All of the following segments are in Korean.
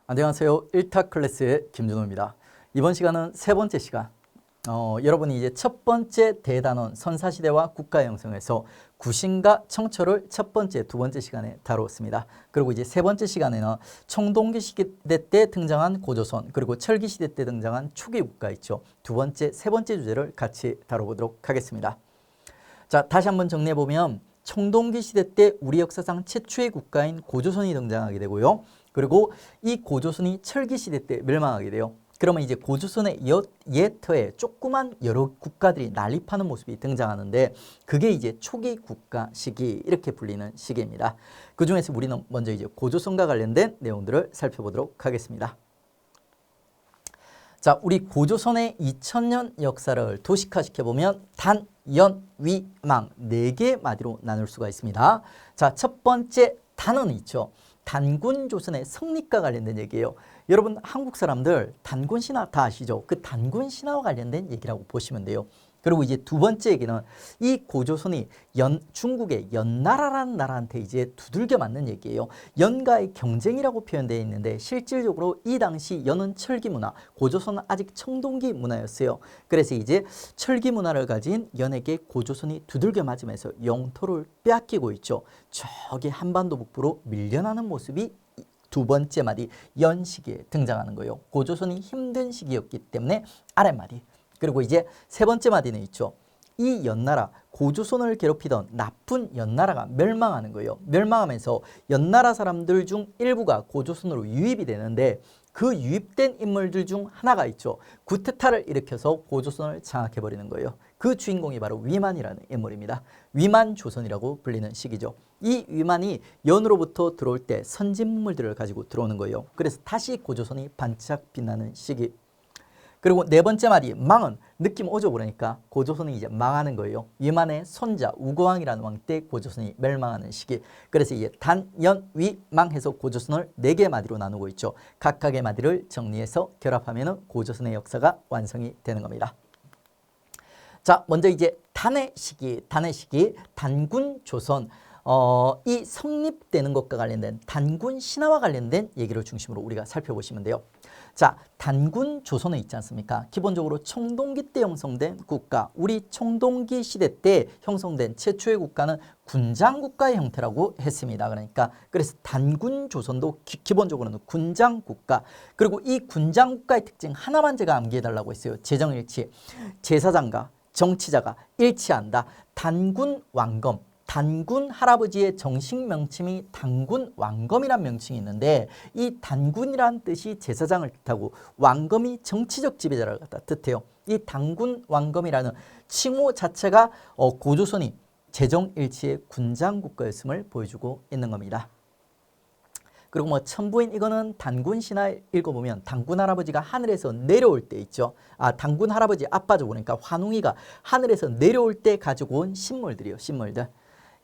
안녕하세요. 1타 클래스의 김준호입니다. 이번 시간은 세 번째 시간. 여러분이 이제 첫 번째 대단원 선사시대와 국가 형성에서 구신과 청초를 첫 번째, 두 번째 시간에 다루었습니다. 그리고 이제 세 번째 시간에는 청동기 시대 때 등장한 고조선, 그리고 철기 시대 때 등장한 초기 국가 있죠. 두 번째, 세 번째 주제를 같이 다뤄보도록 하겠습니다. 자, 다시 한번 정리해보면 청동기 시대 때 우리 역사상 최초의 국가인 고조선이 등장하게 되고요. 그리고 이 고조선이 철기 시대 때 멸망하게 돼요. 그러면 이제 고조선의 옛터에 조그만 여러 국가들이 난립하는 모습이 등장하는데 그게 이제 초기 국가 시기 이렇게 불리는 시기입니다. 그 중에서 우리는 먼저 이제 고조선과 관련된 내용들을 살펴보도록 하겠습니다. 자, 우리 고조선의 2000년 역사를 도식화시켜보면 단, 연, 위, 망 4개의 마디로 나눌 수가 있습니다. 자, 첫 번째 단어는 있죠. 단군 조선의 성립과 관련된 얘기예요. 여러분 한국 사람들 단군 신화 다 아시죠? 그 단군 신화와 관련된 얘기라고 보시면 돼요. 그리고 이제 두 번째 얘기는 이 고조선이 중국의 연나라라는 나라한테 이제 두들겨 맞는 얘기예요. 연과의 경쟁이라고 표현되어 있는데 실질적으로 이 당시 연은 철기 문화, 고조선은 아직 청동기 문화였어요. 그래서 이제 철기 문화를 가진 연에게 고조선이 두들겨 맞으면서 영토를 빼앗기고 있죠. 저기 한반도 북부로 밀려나는 모습이 두 번째 마디 연 시기에 등장하는 거예요. 고조선이 힘든 시기였기 때문에 아랫마디. 그리고 이제 세 번째 마디는 있죠. 이 연나라, 고조선을 괴롭히던 나쁜 연나라가 멸망하는 거예요. 멸망하면서 연나라 사람들 중 일부가 고조선으로 유입이 되는데 그 유입된 인물들 중 하나가 있죠. 구테타를 일으켜서 고조선을 장악해버리는 거예요. 그 주인공이 바로 위만이라는 인물입니다. 위만조선이라고 불리는 시기죠. 이 위만이 연으로부터 들어올 때 선진물들을 가지고 들어오는 거예요. 그래서 다시 고조선이 반짝 빛나는 시기. 그리고 네 번째 마디 망은 느낌 오죠. 그러니까 고조선이 이제 망하는 거예요. 위만의 손자 우고왕이라는 왕 때 고조선이 멸망하는 시기. 그래서 이제 단, 연, 위, 망 해서 고조선을 4개의 마디로 나누고 있죠. 각각의 마디를 정리해서 결합하면 고조선의 역사가 완성이 되는 겁니다. 자, 먼저 이제 단의 시기, 단군 조선. 이 성립되는 것과 관련된 단군 신화와 관련된 얘기를 중심으로 우리가 살펴보시면 돼요. 자, 단군 조선에 있지 않습니까? 기본적으로 청동기 때 형성된 국가, 우리 청동기 시대 때 형성된 최초의 국가는 군장국가의 형태라고 했습니다. 그러니까 그래서 단군 조선도 기본적으로는 군장국가. 그리고 이 군장국가의 특징 하나만 제가 암기해달라고 했어요. 재정일치, 제사장과 정치자가 일치한다. 단군 왕검. 단군 할아버지의 정식 명칭이 단군 왕검이란 명칭이 있는데 이 단군이란 뜻이 제사장을 뜻하고 왕검이 정치적 지배자를 갖다 뜻해요. 이 단군 왕검이라는 칭호 자체가 고조선이 재정일치의 군장국가였음을 보여주고 있는 겁니다. 그리고 뭐 천부인 이거는 단군 신화 읽어보면 단군 할아버지가 하늘에서 내려올 때 있죠. 단군 할아버지 아빠죠. 그러니까 환웅이가 하늘에서 내려올 때 가지고 온 신물들이요. 신물들.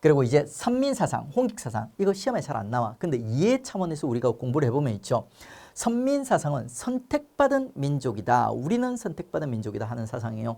그리고 이제 선민사상, 홍익사상 이거 시험에 잘 안 나와. 근데 이해 차원에서 우리가 공부를 해보면 있죠. 선민사상은 선택받은 민족이다. 우리는 선택받은 민족이다 하는 사상이에요.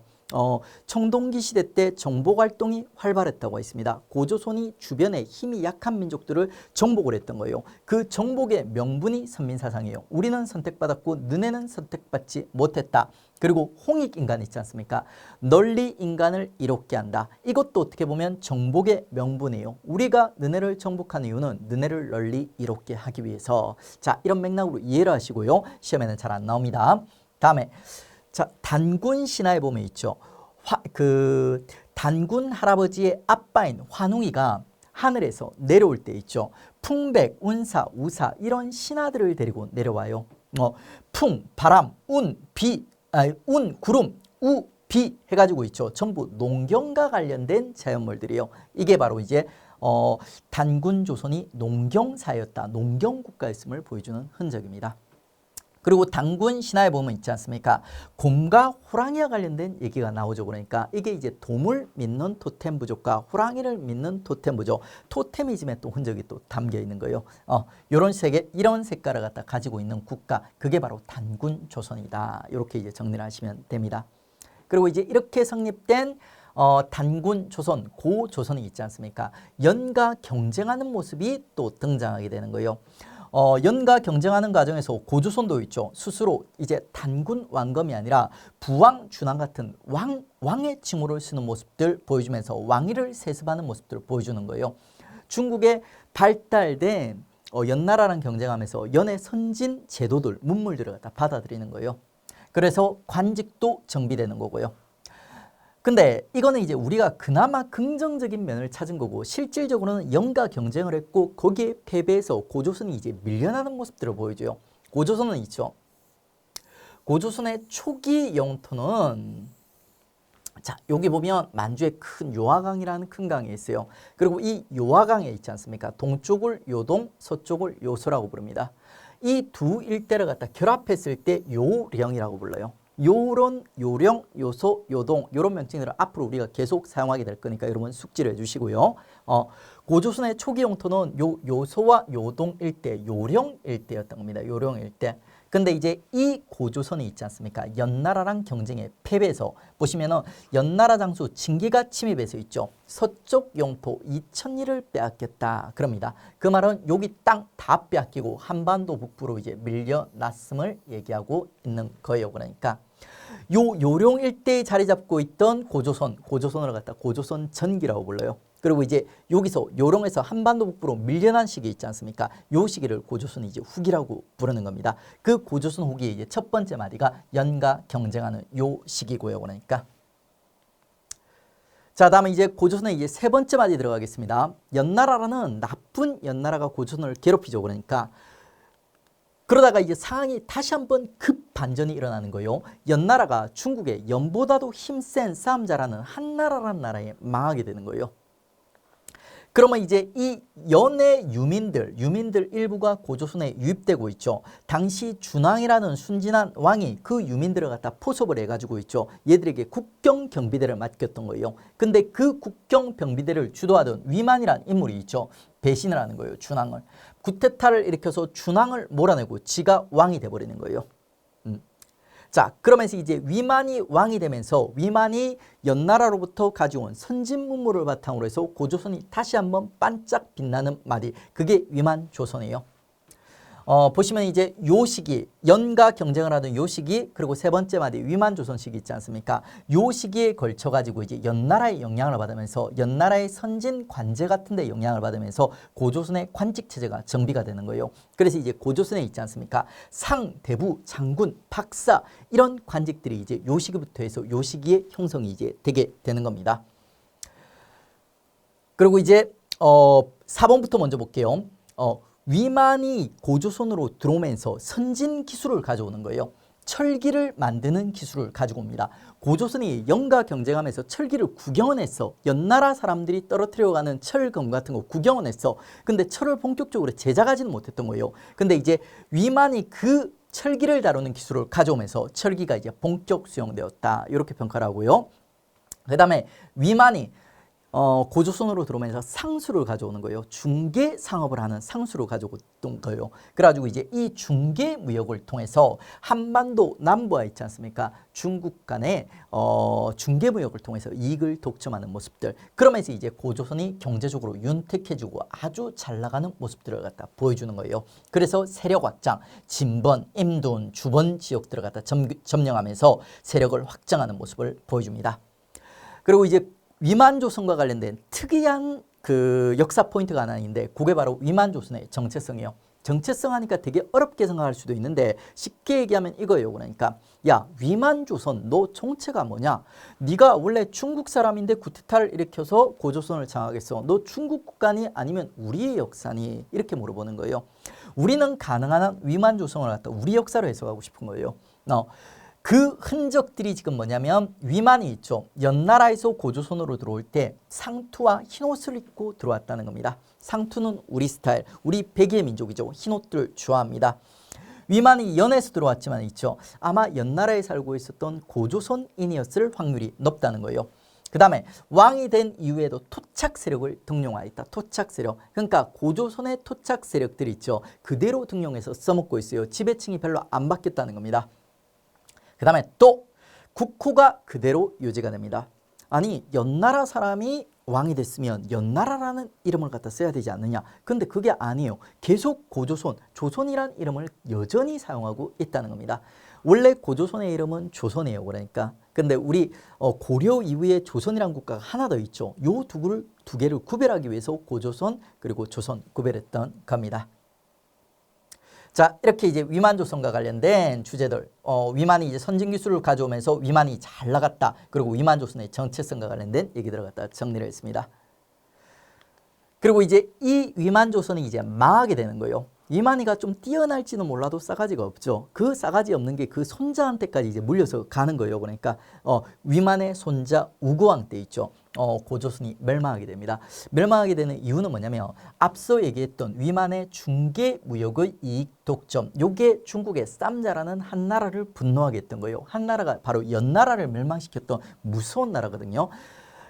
청동기 시대 때 정복활동이 활발했다고 했습니다. 고조선이 주변에 힘이 약한 민족들을 정복을 했던 거예요. 그 정복의 명분이 선민사상이에요. 우리는 선택받았고 너네는 선택받지 못했다. 그리고 홍익인간 있지 않습니까? 널리 인간을 이롭게 한다. 이것도 어떻게 보면 정복의 명분이에요. 우리가 너네를 정복한 이유는 너네를 널리 이롭게 하기 위해서. 자, 이런 맥락으로 이해를 하시고요. 시험에는 잘 안 나옵니다. 다음에 자, 단군 신화에 보면 있죠. 단군 할아버지의 아빠인 환웅이가 하늘에서 내려올 때 있죠. 풍백, 운사, 우사 이런 신하들을 데리고 내려와요. 풍, 바람, 운, 구름, 우, 비 해가지고 있죠. 전부 농경과 관련된 자연물들이에요. 이게 바로 이제 단군 조선이 농경사였다. 농경국가였음을 보여주는 흔적입니다. 그리고 단군 신화에 보면 있지 않습니까? 곰과 호랑이와 관련된 얘기가 나오죠. 그러니까 이게 이제 돔을 믿는 토템 부족과 호랑이를 믿는 토템 부족, 토테미즘의 또 흔적이 또 담겨 있는 거예요. 이런 색깔을 갖다 가지고 있는 국가, 그게 바로 단군 조선이다. 이렇게 이제 정리를 하시면 됩니다. 그리고 이제 이렇게 성립된 단군 조선, 고조선이 있지 않습니까? 연과 경쟁하는 모습이 또 등장하게 되는 거예요. 연가 경쟁하는 과정에서 고조선도 있죠. 스스로 이제 단군 왕검이 아니라 부왕, 준왕 같은 왕의 칭호를 쓰는 모습들 보여주면서 왕위를 세습하는 모습들을 보여주는 거예요. 중국의 발달된 연나라랑 경쟁하면서 연의 선진 제도들, 문물들을 갖다 받아들이는 거예요. 그래서 관직도 정비되는 거고요. 근데 이거는 이제 우리가 그나마 긍정적인 면을 찾은 거고, 실질적으로는 연가 경쟁을 했고 거기에 패배해서 고조선이 이제 밀려나는 모습들을 보여줘요. 고조선은 있죠. 고조선의 초기 영토는, 자, 여기 보면 만주에 큰 요하강이라는 큰 강이 있어요. 그리고 이 요하강에 있지 않습니까? 동쪽을 요동, 서쪽을 요소라고 부릅니다. 이 두 일대를 갖다 결합했을 때 요령이라고 불러요. 요론, 요령, 요소, 요동 이런 명칭들을 앞으로 우리가 계속 사용하게 될 거니까 여러분 숙지를 해주시고요. 고조선의 초기 영토는 요소와 요동 일대, 요령 일대였던 겁니다. 요령 일대. 근데 이제 이 고조선이 있지 않습니까? 연나라랑 경쟁에 패배해서 보시면은 연나라 장수 진기가 침입해서 있죠. 서쪽 영토 2000리를 빼앗겼다 그럽니다. 그 말은 여기 땅 다 빼앗기고 한반도 북부로 이제 밀려났음을 얘기하고 있는 거예요. 그러니까 요 요령 일대에 자리 잡고 있던 고조선을 갖다 고조선 전기라고 불러요. 그리고 이제 여기서 요령에서 한반도 북부로 밀려난 시기 있지 않습니까? 요 시기를 고조선이 이제 후기라고 부르는 겁니다. 그 고조선 후기의 이제 첫 번째 마디가 연가 경쟁하는 요 시기고요. 그러니까 자, 다음에 이제 고조선의 이제 세 번째 마디 들어가겠습니다. 연나라라는 나쁜 연나라가 고조선을 괴롭히죠. 그러니까 그러다가 이제 상황이 다시 한번 급 반전이 일어나는 거예요. 연나라가 중국의 연보다도 힘센 싸움 잘하는 한나라라는 나라에 망하게 되는 거예요. 그러면 이제 이 연의 유민들 일부가 고조선에 유입되고 있죠. 당시 준왕이라는 순진한 왕이 그 유민들을 갖다 포섭을 해가지고 있죠. 얘들에게 국경 경비대를 맡겼던 거예요. 근데 그 국경 경비대를 주도하던 위만이라는 인물이 있죠. 배신을 하는 거예요. 준왕을. 구테타를 일으켜서 준왕을 몰아내고 지가 왕이 돼버리는 거예요. 자, 그러면서 이제 위만이 왕이 되면서 위만이 연나라로부터 가져온 선진 문물을 바탕으로 해서 고조선이 다시 한번 반짝 빛나는 마디, 그게 위만조선이에요. 보시면 이제 요 시기, 연가 경쟁을 하던 요 시기, 그리고 세 번째 마디 위만조선 시기 있지 않습니까? 요 시기에 걸쳐 가지고 이제 연나라의 영향을 받으면서 연나라의 선진 관제 같은 데 영향을 받으면서 고조선의 관직 체제가 정비가 되는 거예요. 그래서 이제 고조선에 있지 않습니까? 상, 대부, 장군, 박사 이런 관직들이 이제 요 시기부터 해서 요 시기에 형성이 이제 되게 되는 겁니다. 그리고 이제 4번부터 먼저 볼게요. 위만이 고조선으로 들어오면서 선진 기술을 가져오는 거예요. 철기를 만드는 기술을 가지고 옵니다. 고조선이 연가 경쟁하면서 철기를 구경은 했어. 연나라 사람들이 떨어뜨려가는 철검 같은 거 구경은 했어. 근데 철을 본격적으로 제작하지는 못했던 거예요. 근데 이제 위만이 그 철기를 다루는 기술을 가져오면서 철기가 이제 본격 수용되었다. 이렇게 평가를 하고요. 그 다음에 위만이 고조선으로 들어오면서 상수를 가져오는 거예요. 중개 상업을 하는 상수를 가져온 거예요. 그래가지고 이제 이 중개 무역을 통해서 한반도 남부와 있지 않습니까? 중국 간의 중개 무역을 통해서 이익을 독점하는 모습들. 그러면서 이제 고조선이 경제적으로 윤택해지고 아주 잘 나가는 모습들을 갖다 보여주는 거예요. 그래서 세력 확장, 진번, 임돈, 주번 지역들을 갖다 점령하면서 세력을 확장하는 모습을 보여줍니다. 그리고 이제 위만조선과 관련된 특이한 그 역사 포인트가 하나 있는데 그게 바로 위만조선의 정체성이에요. 정체성 하니까 되게 어렵게 생각할 수도 있는데 쉽게 얘기하면 이거예요. 그러니까 야, 위만조선 너 정체가 뭐냐? 네가 원래 중국 사람인데 쿠데타를 일으켜서 고조선을 장악했어. 너 중국 국가니 아니면 우리의 역사니? 이렇게 물어보는 거예요. 우리는 가능한 한 위만조선을 갖다 우리 역사로 해석하고 싶은 거예요. 그 흔적들이 지금 뭐냐면 위만이 있죠. 연나라에서 고조선으로 들어올 때 상투와 흰옷을 입고 들어왔다는 겁니다. 상투는 우리 스타일, 우리 백의 민족이죠. 흰옷들 좋아합니다. 위만이 연에서 들어왔지만 있죠. 아마 연나라에 살고 있었던 고조선인이었을 확률이 높다는 거예요. 그 다음에 왕이 된 이후에도 토착 세력을 등용하였다. 토착 세력. 그러니까 고조선의 토착 세력들이 있죠. 그대로 등용해서 써먹고 있어요. 지배층이 별로 안 바뀌었다는 겁니다. 그 다음에 또 국호가 그대로 유지가 됩니다. 아니 연나라 사람이 왕이 됐으면 연나라라는 이름을 갖다 써야 되지 않느냐. 근데 그게 아니에요. 계속 고조선, 조선이란 이름을 여전히 사용하고 있다는 겁니다. 원래 고조선의 이름은 조선이에요. 그러니까. 근데 우리 고려 이후에 조선이라는 국가가 하나 더 있죠. 요 두 개를 구별하기 위해서 고조선 그리고 조선 구별했던 겁니다. 자, 이렇게 이제 위만조선과 관련된 주제들, 위만이 이제 선진 기술을 가져오면서 위만이 잘 나갔다. 그리고 위만조선의 정체성과 관련된 얘기들을 갖다 정리를 했습니다. 그리고 이제 이 위만조선이 이제 망하게 되는 거예요. 위만이가 좀 뛰어날지는 몰라도 싸가지가 없죠. 그 싸가지 없는 게 그 손자한테까지 이제 물려서 가는 거예요. 그러니까 위만의 손자 우고왕 때 있죠. 고조선이 멸망하게 됩니다. 멸망하게 되는 이유는 뭐냐면 앞서 얘기했던 위만의 중개 무역의 이익 독점, 요게 중국의 쌈자라는 한 나라를 분노하게 했던 거예요. 한 나라가 바로 연나라를 멸망시켰던 무서운 나라거든요.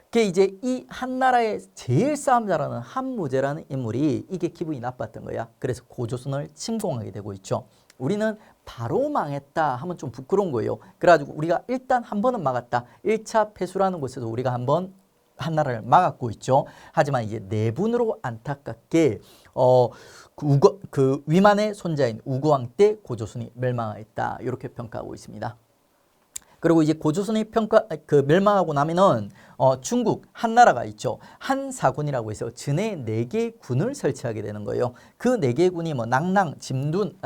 그게 이제 이 한 나라의 제일 싸움자라는 한무제라는 인물이 이게 기분이 나빴던 거야. 그래서 고조선을 침공하게 되고 있죠. 우리는 바로 망했다 하면 좀 부끄러운 거예요. 그래가지고 우리가 일단 한 번은 막았다. 1차 패수라는 곳에서 우리가 한번 한 나라를 막았고 있죠. 하지만 이제 내분으로 안타깝게 그 위만의 손자인 우고왕 때 고조선이 멸망했다. 이렇게 평가하고 있습니다. 그리고 이제 고조선이 멸망하고 나면은 중국 한 나라가 있죠. 한사군이라고 해서 진해 4개의 군을 설치하게 되는 거예요. 그 4개의 군이 뭐 낭랑, 진번,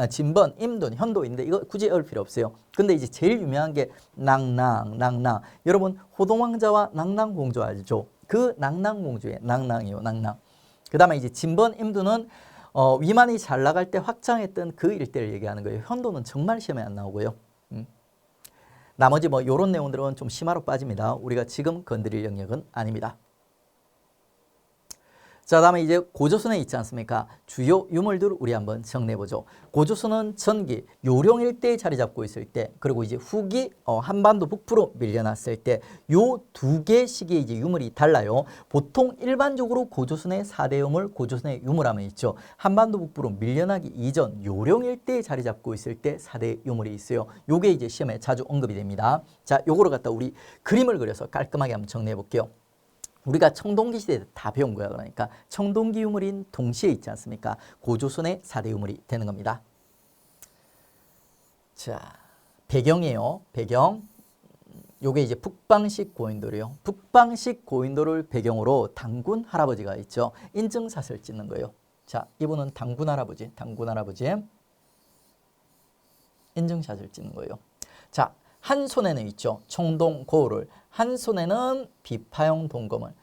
임돈, 현도인데 이거 굳이 외울 필요 없어요. 근데 이제 제일 유명한 게 낭랑. 여러분 호동왕자와 낭랑공주 알죠? 그 낭랑공주의 낭랑이요, 낭랑. 그 다음에 이제 진번, 임돈은 위만이 잘 나갈 때 확장했던 그 일대를 얘기하는 거예요. 현도는 정말 시험에 안 나오고요. 나머지 뭐 이런 내용들은 좀 심화로 빠집니다. 우리가 지금 건드릴 영역은 아닙니다. 자, 다음에 이제 고조선에 있지 않습니까? 주요 유물들을 우리 한번 정리해보죠. 고조선은 전기, 요령 일대에 자리 잡고 있을 때, 그리고 이제 후기 한반도 북부로 밀려났을 때, 요 2개 시기의 이제 유물이 달라요. 보통 일반적으로 고조선의 4대 유물, 고조선의 유물하면 있죠. 한반도 북부로 밀려나기 이전 요령 일대에 자리 잡고 있을 때 4대 유물이 있어요. 요게 이제 시험에 자주 언급이 됩니다. 자, 요거를 갖다 우리 그림을 그려서 깔끔하게 한번 정리해볼게요. 우리가 청동기 시대에 다 배운 거야. 그러니까 청동기 유물인 동시에 있지 않습니까? 고조선의 4대 유물이 되는 겁니다. 자, 배경이에요. 배경. 요게 이제 북방식 고인돌이에요. 북방식 고인돌을 배경으로 당군 할아버지가 있죠. 인증샷을 찍는 거예요. 자, 이분은 당군 할아버지. 인증샷을 찍는 거예요. 자, 한 손에는 있죠. 청동 고을을. 한 손에는 비파형 동검을.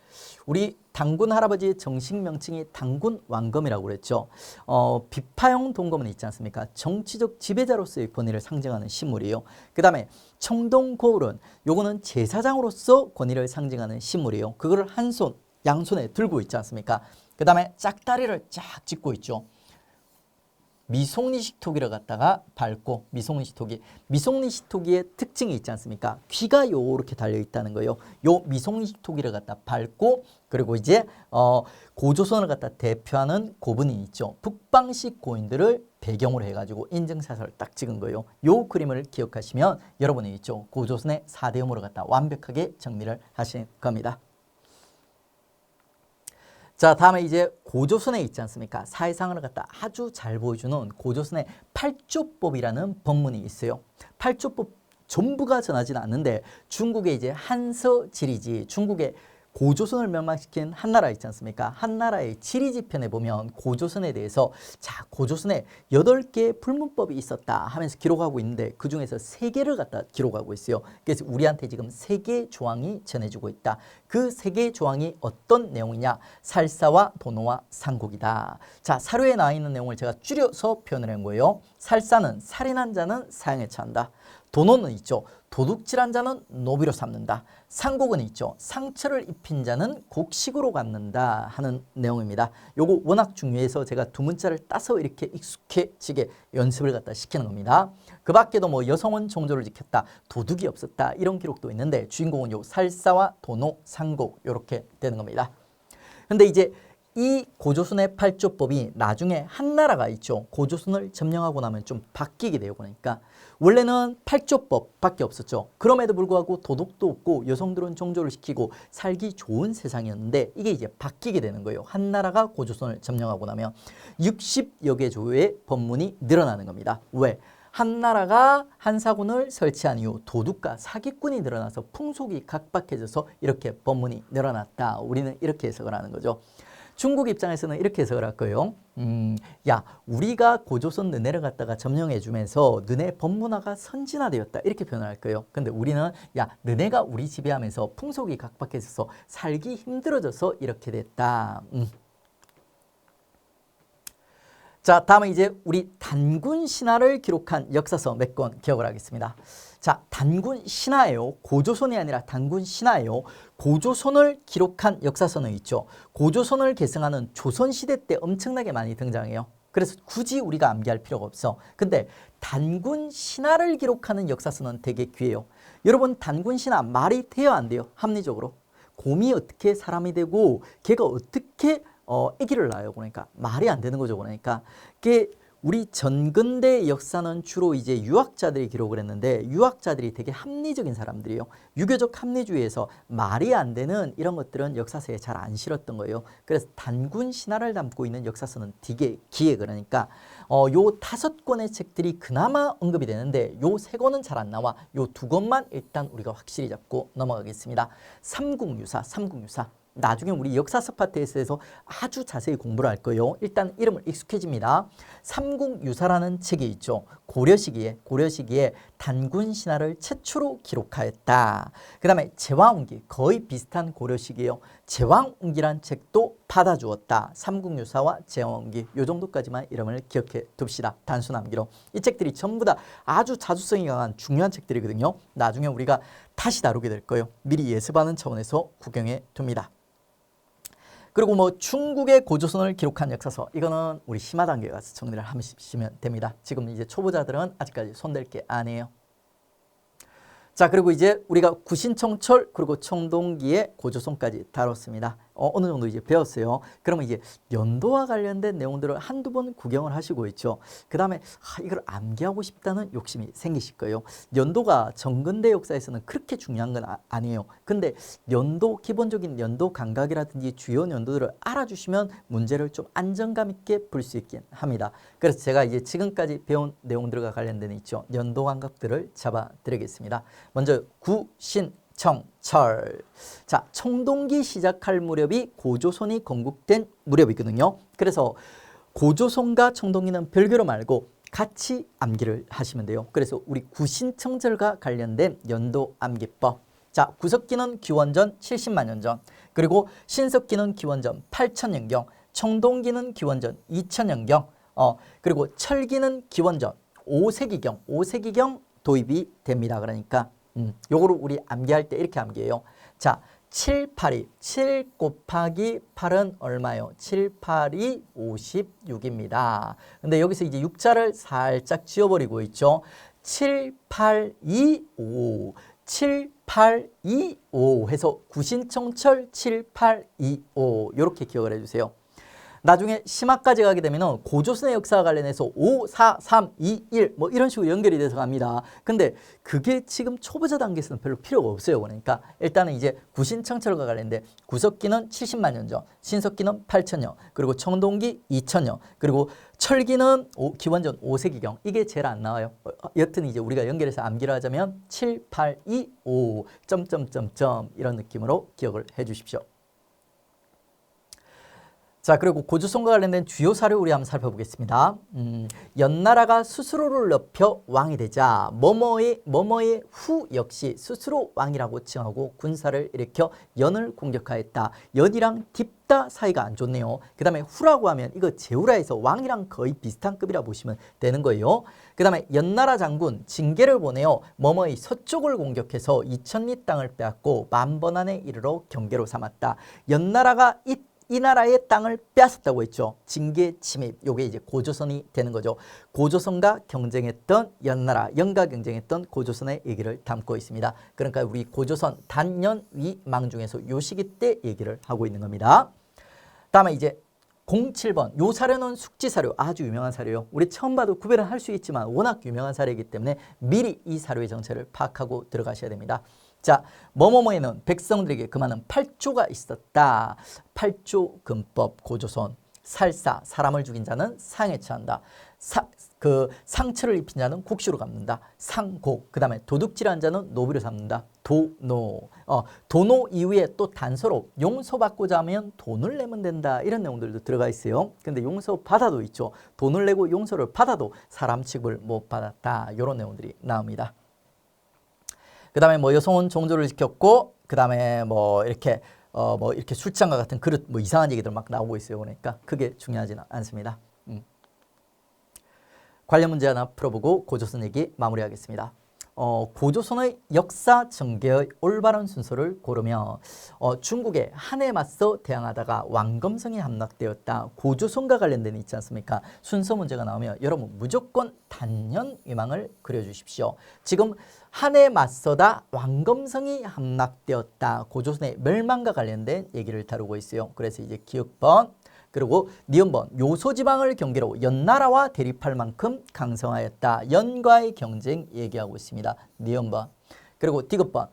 우리 당군 할아버지의 정식 명칭이 당군 왕검이라고 그랬죠. 비파형 동검은 있지 않습니까? 정치적 지배자로서의 권위를 상징하는 신물이에요. 그 다음에 청동 고을은 요거는 제사장으로서 권위를 상징하는 신물이에요. 그거를 한 손, 양손에 들고 있지 않습니까? 그 다음에 짝다리를 쫙 짚고 있죠. 미송리식토기를 갖다가 밟고, 미송리식토기의 특징이 있지 않습니까? 귀가 요렇게 달려 있다는 거예요. 요 미송리식토기를 갖다 밟고, 그리고 이제 고조선을 갖다 대표하는 고분이 있죠. 북방식 고인들을 배경으로 해가지고 인증샷을 딱 찍은 거예요. 요 그림을 기억하시면 여러분이 있죠. 고조선의 4대 유물을 갖다 완벽하게 정리를 하실 겁니다. 자, 다음에 이제 고조선에 있지 않습니까? 사회상을 갖다 아주 잘 보여주는 고조선의 팔조법이라는 법문이 있어요. 팔조법 전부가 전하지는 않는데 중국의 이제 한서지리지, 중국의 고조선을 멸망시킨 한나라 있지 않습니까? 한나라의 지리지편에 보면 고조선에 대해서 자, 고조선에 8개의 불문법이 있었다 하면서 기록하고 있는데 그 중에서 3개를 갖다 기록하고 있어요. 그래서 우리한테 지금 3개의 조항이 전해주고 있다. 그 3개의 조항이 어떤 내용이냐? 살사와 도노와 상곡이다. 자, 사료에 나와 있는 내용을 제가 줄여서 표현을 한 거예요. 살사는 살인한 자는 사형에 처한다. 도노는 있죠. 도둑질한 자는 노비로 삼는다. 상곡은 있죠. 상처를 입힌 자는 곡식으로 갚는다 하는 내용입니다. 요거 워낙 중요해서 제가 두 문자를 따서 이렇게 익숙해지게 연습을 갖다 시키는 겁니다. 그 밖에도 뭐 여성은 정조를 지켰다, 도둑이 없었다 이런 기록도 있는데 주인공은 요 살사와 도노, 상곡 이렇게 되는 겁니다. 근데 이제 이 고조선의 8조법이 나중에 한나라가 있죠. 고조선을 점령하고 나면 좀 바뀌게 돼요. 그러니까 원래는 8조법밖에 없었죠. 그럼에도 불구하고 도덕도 없고 여성들은 종조를 시키고 살기 좋은 세상이었는데 이게 이제 바뀌게 되는 거예요. 한나라가 고조선을 점령하고 나면 60여 개 조의 법문이 늘어나는 겁니다. 왜? 한나라가 한사군을 설치한 이후 도둑과 사기꾼이 늘어나서 풍속이 각박해져서 이렇게 법문이 늘어났다. 우리는 이렇게 해석을 하는 거죠. 중국 입장에서는 이렇게 해석을 할 거예요. 야, 우리가 고조선 너네를 갖다가 점령해 주면서 너네 법문화가 선진화되었다. 이렇게 표현을 할 거예요. 근데 우리는 야, 너네가 우리 지배하면서 풍속이 각박해져서 살기 힘들어져서 이렇게 됐다. 자, 다음은 이제 우리 단군 신화를 기록한 역사서 몇 권 기억을 하겠습니다. 자, 단군 신화예요. 고조선이 아니라 단군 신화예요. 고조선을 기록한 역사서는 있죠. 고조선을 계승하는 조선시대 때 엄청나게 많이 등장해요. 그래서 굳이 우리가 암기할 필요가 없어. 근데 단군 신화를 기록하는 역사서는 되게 귀해요. 여러분, 단군 신화 말이 돼요, 안 돼요? 합리적으로. 곰이 어떻게 사람이 되고 걔가 어떻게 아기를 낳아요. 그러니까 말이 안 되는 거죠. 그러니까 그게 우리 전근대 역사는 주로 이제 유학자들이 기록을 했는데 유학자들이 되게 합리적인 사람들이에요. 유교적 합리주의에서 말이 안 되는 이런 것들은 역사서에 잘 안 실었던 거예요. 그래서 단군 신화를 담고 있는 역사서는 되게 기해. 그러니까 요 5권의 책들이 그나마 언급이 되는데 요 3권은 잘 안 나와. 요 2권만 일단 우리가 확실히 잡고 넘어가겠습니다. 삼국유사. 나중에 우리 역사서 파트에서 아주 자세히 공부를 할 거예요. 일단 이름을 익숙해집니다. 삼국유사라는 책이 있죠. 고려 시기에 단군 신화를 최초로 기록하였다. 그 다음에 제왕운기, 거의 비슷한 고려 시기예요. 제왕운기란 책도 받아주었다. 삼국유사와 제왕운기, 요 정도까지만 이름을 기억해 둡시다. 단순 암기로. 이 책들이 전부 다 아주 자주성이 강한 중요한 책들이거든요. 나중에 우리가 다시 다루게 될 거예요. 미리 예습하는 차원에서 구경해 둡니다. 그리고 뭐 중국의 고조선을 기록한 역사서, 이거는 우리 심화 단계에 가서 정리를 하시면 됩니다. 지금 이제 초보자들은 아직까지 손댈 게 아니에요. 자, 그리고 이제 우리가 구신청철 그리고 청동기의 고조선까지 다뤘습니다. 어느 정도 이제 배웠어요. 그러면 이제 연도와 관련된 내용들을 한두 번 구경을 하시고 있죠. 그 다음에 이걸 암기하고 싶다는 욕심이 생기실 거예요. 연도가 정근대 역사에서는 그렇게 중요한 건 아니에요. 근데 연도, 기본적인 연도 감각이라든지 주요 연도들을 알아주시면 문제를 좀 안정감 있게 풀 수 있긴 합니다. 그래서 제가 이제 지금까지 배운 내용들과 관련된 있죠. 연도 감각들을 잡아 드리겠습니다. 먼저 구신청철. 자, 청동기 시작할 무렵이 고조선이 건국된 무렵이거든요. 그래서 고조선과 청동기는 별개로 말고 같이 암기를 하시면 돼요. 그래서 우리 구신청절과 관련된 연도 암기법. 자, 구석기는 기원전 70만 년 전, 그리고 신석기는 기원전 8000년경, 청동기는 기원전 2000년경, 그리고 철기는 기원전 5세기경 도입이 됩니다. 그러니까 요거를 우리 암기할 때 이렇게 암기해요. 자, 7, 8이 7 곱하기 8은 얼마요? 7, 8이 56입니다. 근데 여기서 이제 6자를 살짝 지워버리고 있죠. 7, 8, 2, 5. 7, 8, 2, 5 해서 구신청철 7, 8, 2, 5 이렇게 기억을 해주세요. 나중에 심화까지 가게 되면 고조선의 역사와 관련해서 5, 4, 3, 2, 1 뭐 이런 식으로 연결이 돼서 갑니다. 근데 그게 지금 초보자 단계에서는 별로 필요가 없어요. 그러니까 일단은 이제 구신청철과 관련된 구석기는 70만 년 전, 신석기는 8000년, 그리고 청동기 2000년, 그리고 철기는 기원전 5세기경. 이게 제일 안 나와요. 여튼 이제 우리가 연결해서 암기를 하자면 7, 8, 2, 5 점점점점 이런 느낌으로 기억을 해 주십시오. 자, 그리고 고조선과 관련된 주요 사료 우리 한번 살펴보겠습니다. 연나라가 스스로를 넓혀 왕이 되자 뭐뭐의 후 역시 스스로 왕이라고 칭하고 군사를 일으켜 연을 공격하였다. 연이랑 딥다 사이가 안 좋네요. 그 다음에 후라고 하면 이거 제후라에서 왕이랑 거의 비슷한 급이라 보시면 되는 거예요. 그 다음에 연나라 장군 징계를 보내어 뭐뭐의 서쪽을 공격해서 2000리 땅을 빼앗고 만번 안에 이르러 경계로 삼았다. 연나라가 이 나라의 땅을 빼앗았다고 했죠. 징계 침입, 요게 이제 고조선이 되는 거죠. 고조선과 경쟁했던 연나라, 연과 경쟁했던 고조선의 얘기를 담고 있습니다. 그러니까 우리 고조선 단연 위망 중에서 요 시기 때 얘기를 하고 있는 겁니다. 다음에 이제 07번 요 사료는 숙지 사료, 아주 유명한 사료요. 우리 처음 봐도 구별은 할 수 있지만 워낙 유명한 사료이기 때문에 미리 이 사료의 정체를 파악하고 들어가셔야 됩니다. 자, 뭐뭐뭐에는 백성들에게 그 많은 8조가 있었다. 8조 근법 고조선. 살사, 사람을 죽인 자는 상에 처한다. 상처를 입힌 자는 국시로 갚는다. 상곡, 그 다음에 도둑질한 자는 노비로 삼는다. 도노, 도노 이후에 또 단서로 용서받고자 하면 돈을 내면 된다. 이런 내용들도 들어가 있어요. 근데 용서받아도 있죠. 돈을 내고 용서를 받아도 사람 취급을 못 받았다. 이런 내용들이 나옵니다. 그 다음에 뭐 여성은 종조를 지켰고, 그 다음에 뭐 이렇게 이렇게 술장과 같은 그릇 뭐 이상한 얘기들 막 나오고 있어요. 그러니까 그게 중요하지는 않습니다. 관련 문제 하나 풀어보고 고조선 얘기 마무리하겠습니다. 고조선의 역사 전개의 올바른 순서를 고르며 중국의 한에 맞서 대항하다가 왕검성이 함락되었다. 고조선과 관련된 있지 않습니까? 순서 문제가 나오면 여러분 무조건 단연 위망을 그려주십시오. 지금 한에 맞서다 왕검성이 함락되었다. 고조선의 멸망과 관련된 얘기를 다루고 있어요. 그래서 이제 기억번 그리고 니은번 요소지방을 경계로 연나라와 대립할 만큼 강성하였다. 연과의 경쟁 얘기하고 있습니다. 니은번 그리고 디귿번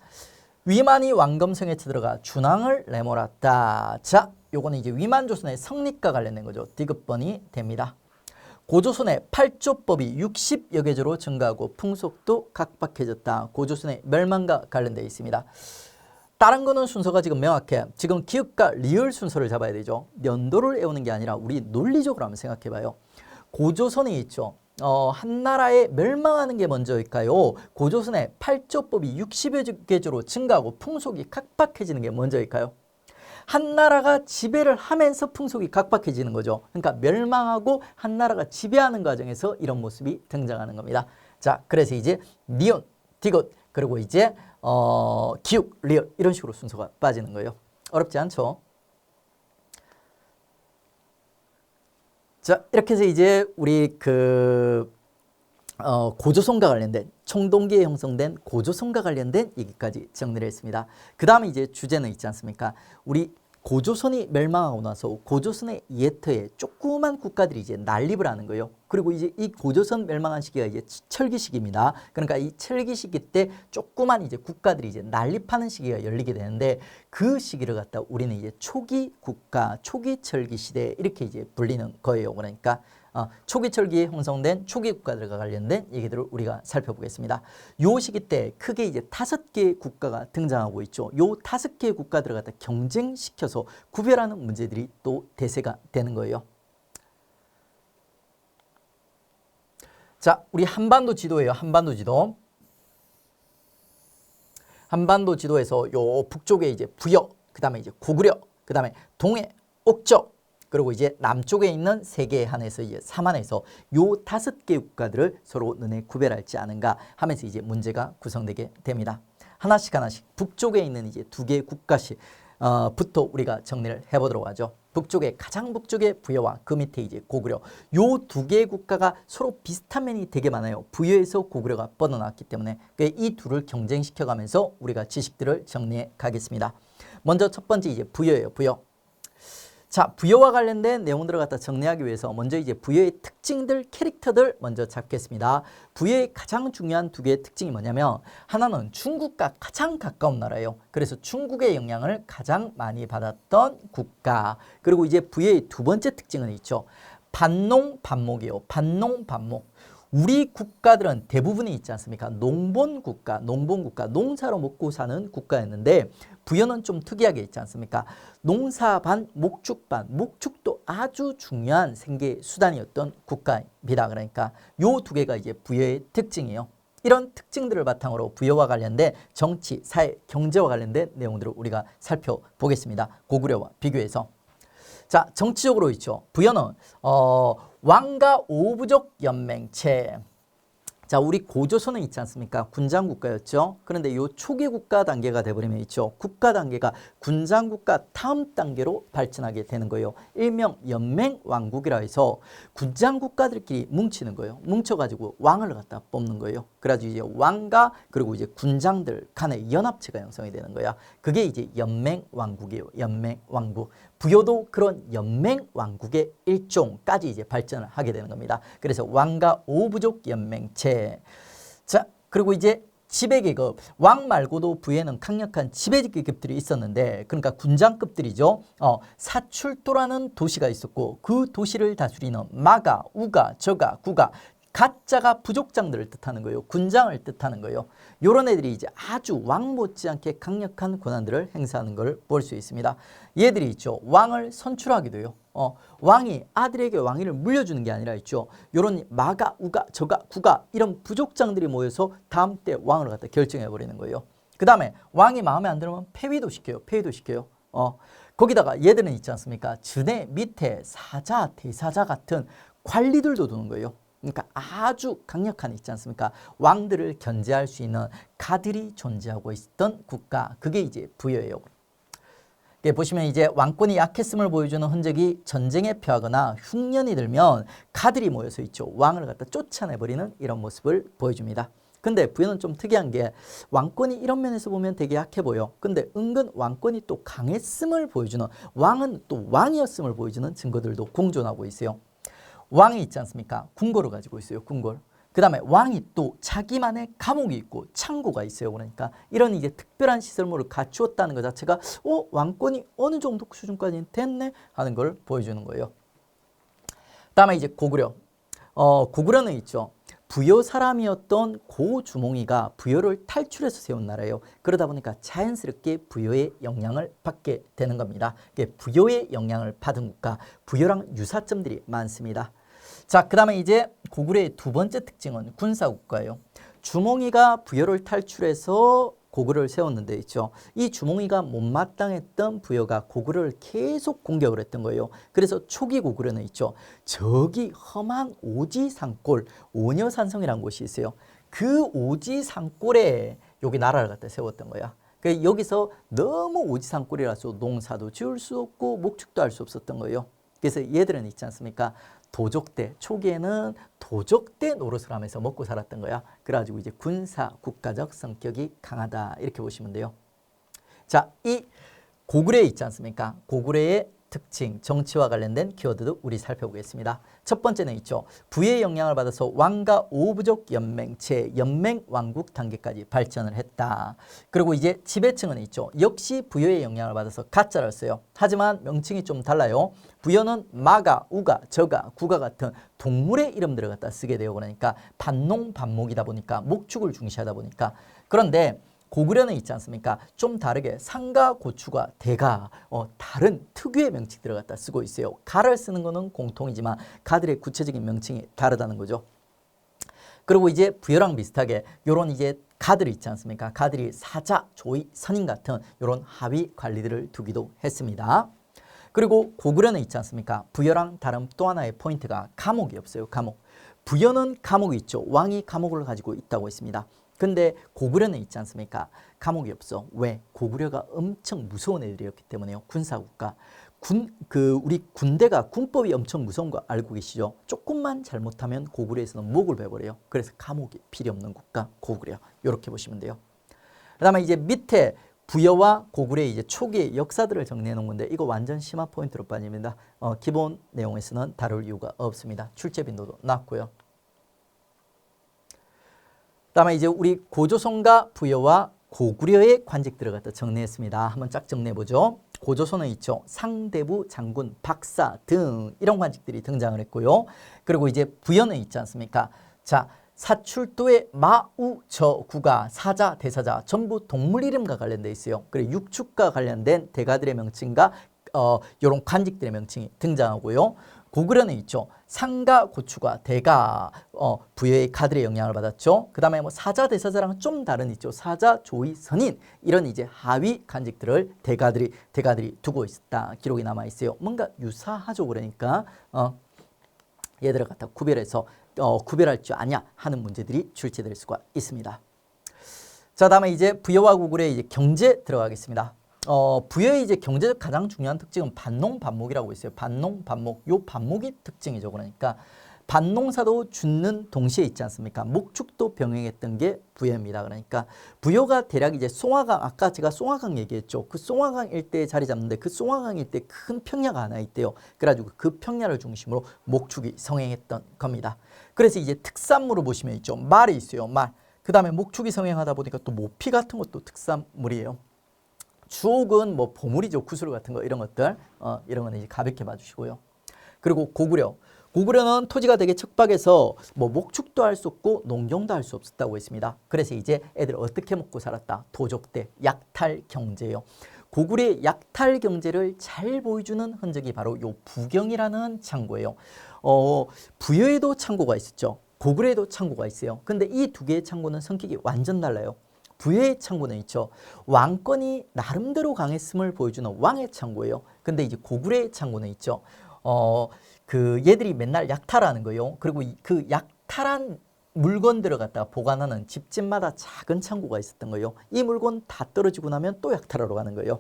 위만이 왕검성에 쳐들어가 준왕을 내몰았다. 자, 요거는 이제 위만조선의 성립과 관련된 거죠. 디귿번이 됩니다. 고조선의 8조법이 60여 개조로 증가하고 풍속도 각박해졌다. 고조선의 멸망과 관련되어 있습니다. 다른 거는 순서가 지금 명확해. 지금 기읍과 리을 순서를 잡아야 되죠. 연도를 외우는 게 아니라 우리 논리적으로 한번 생각해 봐요. 고조선이 있죠. 한나라에 멸망하는 게 먼저일까요? 고조선의 8조법이 60여 개조로 증가하고 풍속이 각박해지는 게 먼저일까요? 한나라가 지배를 하면서 풍속이 각박해지는 거죠. 그러니까 멸망하고 한나라가 지배하는 과정에서 이런 모습이 등장하는 겁니다. 자, 그래서 이제 니은, 디귿, 그리고 이제 기욱, 리을 이런 식으로 순서가 빠지는 거예요. 어렵지 않죠? 자, 이렇게 해서 이제 우리 고조선과 관련된 청동기에 형성된 고조선과 관련된 얘기까지 정리를 했습니다. 그 다음에 이제 주제는 있지 않습니까? 우리 고조선이 멸망하고 나서 고조선의 이해터에 조그만 국가들이 이제 난립을 하는 거예요. 그리고 이제 이 고조선 멸망한 시기가 이제 철기 시기입니다. 그러니까 이 철기 시기 때 조그만 이제 국가들이 이제 난립하는 시기가 열리게 되는데 그 시기를 갖다 우리는 이제 초기 국가, 초기 철기 시대 이렇게 이제 불리는 거예요. 그러니까 초기 철기에 형성된 초기 국가들과 관련된 얘기들을 우리가 살펴보겠습니다. 요 시기 때 크게 이제 5개의 국가가 등장하고 있죠. 요 5개의 국가들을 갖다 경쟁시켜서 구별하는 문제들이 또 대세가 되는 거예요. 자, 우리 한반도 지도예요. 한반도 지도. 한반도 지도에서 요 북쪽에 이제 부여, 그 다음에 이제 고구려, 그 다음에 동해, 옥저, 그리고 이제 남쪽에 있는 세계의 한에서 이제 삼한에서 요 5개 국가들을 서로 눈에 구별할지 않은가 하면서 이제 문제가 구성되게 됩니다. 하나씩 북쪽에 있는 이제 2개의 국가씩 부터 우리가 정리를 해보도록 하죠. 북쪽에 가장 북쪽에 부여와 그 밑에 이제 고구려 요 2개의 국가가 서로 비슷한 면이 되게 많아요. 부여에서 고구려가 뻗어나왔기 때문에 이 둘을 경쟁시켜가면서 우리가 지식들을 정리해 가겠습니다. 먼저 첫 번째 이제 부여예요. 부여. 자, 부여와 관련된 내용들을 갖다 정리하기 위해서 먼저 이제 부여의 특징들, 캐릭터들 먼저 잡겠습니다. 부여의 가장 중요한 2개의 특징이 뭐냐면 하나는 중국과 가장 가까운 나라예요. 그래서 중국의 영향을 가장 많이 받았던 국가. 그리고 이제 부여의 2번째 특징은 있죠. 반농반목이에요. 반농반목. 우리 국가들은 대부분이 있지 않습니까? 농본국가, 농사로 먹고 사는 국가였는데 부여는 좀 특이하게 있지 않습니까? 농사반, 목축반, 목축도 아주 중요한 생계 수단이었던 국가입니다. 그러니까 요 2개가 이제 부여의 특징이에요. 이런 특징들을 바탕으로 부여와 관련된 정치, 사회, 경제와 관련된 내용들을 우리가 살펴보겠습니다. 고구려와 비교해서. 자, 정치적으로 있죠. 부여는 왕가 오부족 연맹체. 자, 우리 고조선은 있지 않습니까? 군장 국가였죠. 그런데 요 초기 국가 단계가 돼버리면 있죠. 국가 단계가 군장 국가 다음 단계로 발전하게 되는 거예요. 일명 연맹 왕국이라 해서 군장 국가들끼리 뭉치는 거예요. 뭉쳐가지고 왕을 갖다 뽑는 거예요. 그래가지고 이제 왕가 그리고 이제 군장들 간의 연합체가 형성이 되는 거야. 그게 이제 연맹왕국이에요. 연맹왕국. 부여도 그런 연맹왕국의 일종까지 이제 발전을 하게 되는 겁니다. 그래서 왕가 5부족 연맹체. 자, 그리고 이제 지배계급, 왕 말고도 부에는 강력한 지배계급들이 있었는데, 그러니까 군장급들이죠. 사출도라는 도시가 있었고 그 도시를 다스리는 마가, 우가, 저가, 구가, 가짜가 부족장들을 뜻하는 거예요. 군장을 뜻하는 거예요. 이런 애들이 이제 아주 왕 못지않게 강력한 권한들을 행사하는 걸 볼 수 있습니다. 얘들이 있죠. 왕을 선출하기도 해요. 왕이 아들에게 왕위를 물려주는 게 아니라 있죠. 이런 마가, 우가, 저가, 구가 이런 부족장들이 모여서 다음 때 왕을 갖다 결정해 버리는 거예요. 그 다음에 왕이 마음에 안 들면 폐위도 시켜요. 폐위도 시켜요. 거기다가 얘들은 있지 않습니까? 전에 밑에 사자, 대사자 같은 관리들도 두는 거예요. 그러니까 아주 강력한 있지 않습니까? 왕들을 견제할 수 있는 가들이 존재하고 있던 국가. 그게 이제 부여예요. 보시면 이제 왕권이 약했음을 보여주는 흔적이 전쟁에 패하거나 흉년이 들면 가들이 모여서 있죠. 왕을 갖다 쫓아내버리는 이런 모습을 보여줍니다. 근데 부여는 좀 특이한 게 왕권이 이런 면에서 보면 되게 약해 보여. 근데 은근 왕권이 또 강했음을 보여주는, 왕은 또 왕이었음을 보여주는 증거들도 공존하고 있어요. 왕이 있지 않습니까? 궁궐을 가지고 있어요. 궁궐. 그 다음에 왕이 또 자기만의 감옥이 있고 창고가 있어요. 그러니까 이런 이제 특별한 시설물을 갖추었다는 것 자체가 왕권이 어느 정도 수준까지 됐네 하는 걸 보여주는 거예요. 다음에 이제 고구려. 고구려는 있죠. 부여 사람이었던 고주몽이가 부여를 탈출해서 세운 나라예요. 그러다 보니까 자연스럽게 부여의 영향을 받게 되는 겁니다. 부여의 영향을 받은 국가, 부여랑 유사점들이 많습니다. 자, 그 다음에 이제 고구려의 두 번째 특징은 군사국가예요. 주몽이가 부여를 탈출해서 고구려를 세웠는데 있죠. 이 주몽이가 못마땅했던 부여가 고구려를 계속 공격을 했던 거예요. 그래서 초기 고구려는 있죠. 저기 험한 오지산골, 오녀산성이라는 곳이 있어요. 그 오지산골에 여기 나라를 갖다 세웠던 거야. 여기서 너무 오지산골이라서 농사도 지을 수 없고 목축도 할 수 없었던 거예요. 그래서 얘들은 있지 않습니까? 도적대, 초기에는 도적대 노릇을 하면서 먹고 살았던 거야. 그래가지고 이제 군사, 국가적 성격이 강하다. 이렇게 보시면 돼요. 자, 이 고구려에 있지 않습니까? 고구려의 특징, 정치와 관련된 키워드도 우리 살펴보겠습니다. 첫 번째는 있죠. 부의 영향을 받아서 왕가 5부족 연맹체, 연맹왕국 단계까지 발전을 했다. 그리고 이제 지배층은 있죠. 역시 부여의 영향을 받아서 가짜를 써요. 하지만 명칭이 좀 달라요. 부여는 마가, 우가, 저가, 구가 같은 동물의 이름들을 갖다 쓰게 되고 그러니까 반농, 반목이다 보니까 목축을 중시하다 보니까 그런데 고구려는 있지 않습니까? 좀 다르게 상가, 고추가, 대가 다른 특유의 명칭들을 갖다 쓰고 있어요. 가를 쓰는 거는 공통이지만 가들의 구체적인 명칭이 다르다는 거죠. 그리고 이제 부여랑 비슷하게 요런 이제 가들이 있지 않습니까? 가들이 사자, 조이, 선인 같은 요런 하위 관리들을 두기도 했습니다. 그리고 고구려는 있지 않습니까? 부여랑 다른 또 하나의 포인트가 감옥이 없어요. 감옥. 부여는 감옥이 있죠. 왕이 감옥을 가지고 있다고 했습니다. 근데 고구려는 있지 않습니까? 감옥이 없어. 왜? 고구려가 엄청 무서운 애들이었기 때문에요. 군사국가. 우리 군대가 군법이 엄청 무서운 거 알고 계시죠? 조금만 잘못하면 고구려에서는 목을 베버려요. 그래서 감옥이 필요 없는 국가 고구려. 이렇게 보시면 돼요. 그다음에 이제 밑에 부여와 고구려의 이제 초기의 역사들을 정리해 놓은 건데 이거 완전 심화 포인트로 빠집니다. 기본 내용에서는 다룰 이유가 없습니다. 출제 빈도도 낮고요. 그다음에 이제 우리 고조선과 부여와 고구려의 관직들을 갖다 정리했습니다. 한번 쫙 정리해 보죠. 고조선은 있죠. 상대부, 장군, 박사 등 이런 관직들이 등장을 했고요. 그리고 이제 부여는 있지 않습니까? 자, 사출도의 마우, 저, 구가, 사자, 대사자 전부 동물 이름과 관련돼 있어요. 그리고 육축과 관련된 대가들의 명칭과 이런 관직들의 명칭이 등장하고요. 고구려는 있죠. 상가, 고추가, 대가, 부여의 가들의 영향을 받았죠. 그 다음에 뭐 사자, 대사자랑 좀 다른 있죠. 사자, 조이, 선인 이런 이제 하위 간직들을 대가들이 두고 있다. 기록이 남아 있어요. 뭔가 유사하죠. 그러니까 얘들을 갖다 구별해서 구별할 줄 아냐 하는 문제들이 출제될 수가 있습니다. 자, 다음에 이제 부여와 고구려의 이제 경제 들어가겠습니다. 부여의 이제 경제적 가장 중요한 특징은 반농, 반목이라고 있어요. 반농, 반목. 요 반목이 특징이죠. 그러니까 밭농사도 짓는 동시에 있지 않습니까? 목축도 병행했던 게 부여입니다. 그러니까 부여가 대략 이제 송화강, 아까 제가 송화강 얘기했죠. 그 송화강 일대에 자리 잡는데 그 송화강 일대에 큰 평야가 하나 있대요. 그래가지고 그 평야를 중심으로 목축이 성행했던 겁니다. 그래서 이제 특산물을 보시면 있죠. 말이 있어요. 말. 그 다음에 목축이 성행하다 보니까 또 모피 같은 것도 특산물이에요. 주옥은 뭐 보물이죠. 구슬 같은 거 이런 것들. 이런 거는 이제 가볍게 봐주시고요. 그리고 고구려. 고구려는 토지가 되게 척박해서 뭐 목축도 할 수 없고 농경도 할 수 없었다고 했습니다. 그래서 이제 애들 어떻게 먹고 살았다? 도적대, 약탈 경제예요. 고구려의 약탈 경제를 잘 보여주는 흔적이 바로 요 부경이라는 창고예요. 부여에도 창고가 있었죠. 고구려에도 창고가 있어요. 근데 이 두 개의 창고는 성격이 완전 달라요. 부여의 창고는 있죠. 왕권이 나름대로 강했음을 보여주는 왕의 창고예요. 근데 이제 고구려의 창고는 있죠. 그 얘들이 맨날 약탈하는 거예요. 그리고 그 약탈한 물건들을 갖다가 보관하는 집집마다 작은 창고가 있었던 거예요. 이 물건 다 떨어지고 나면 또 약탈하러 가는 거예요.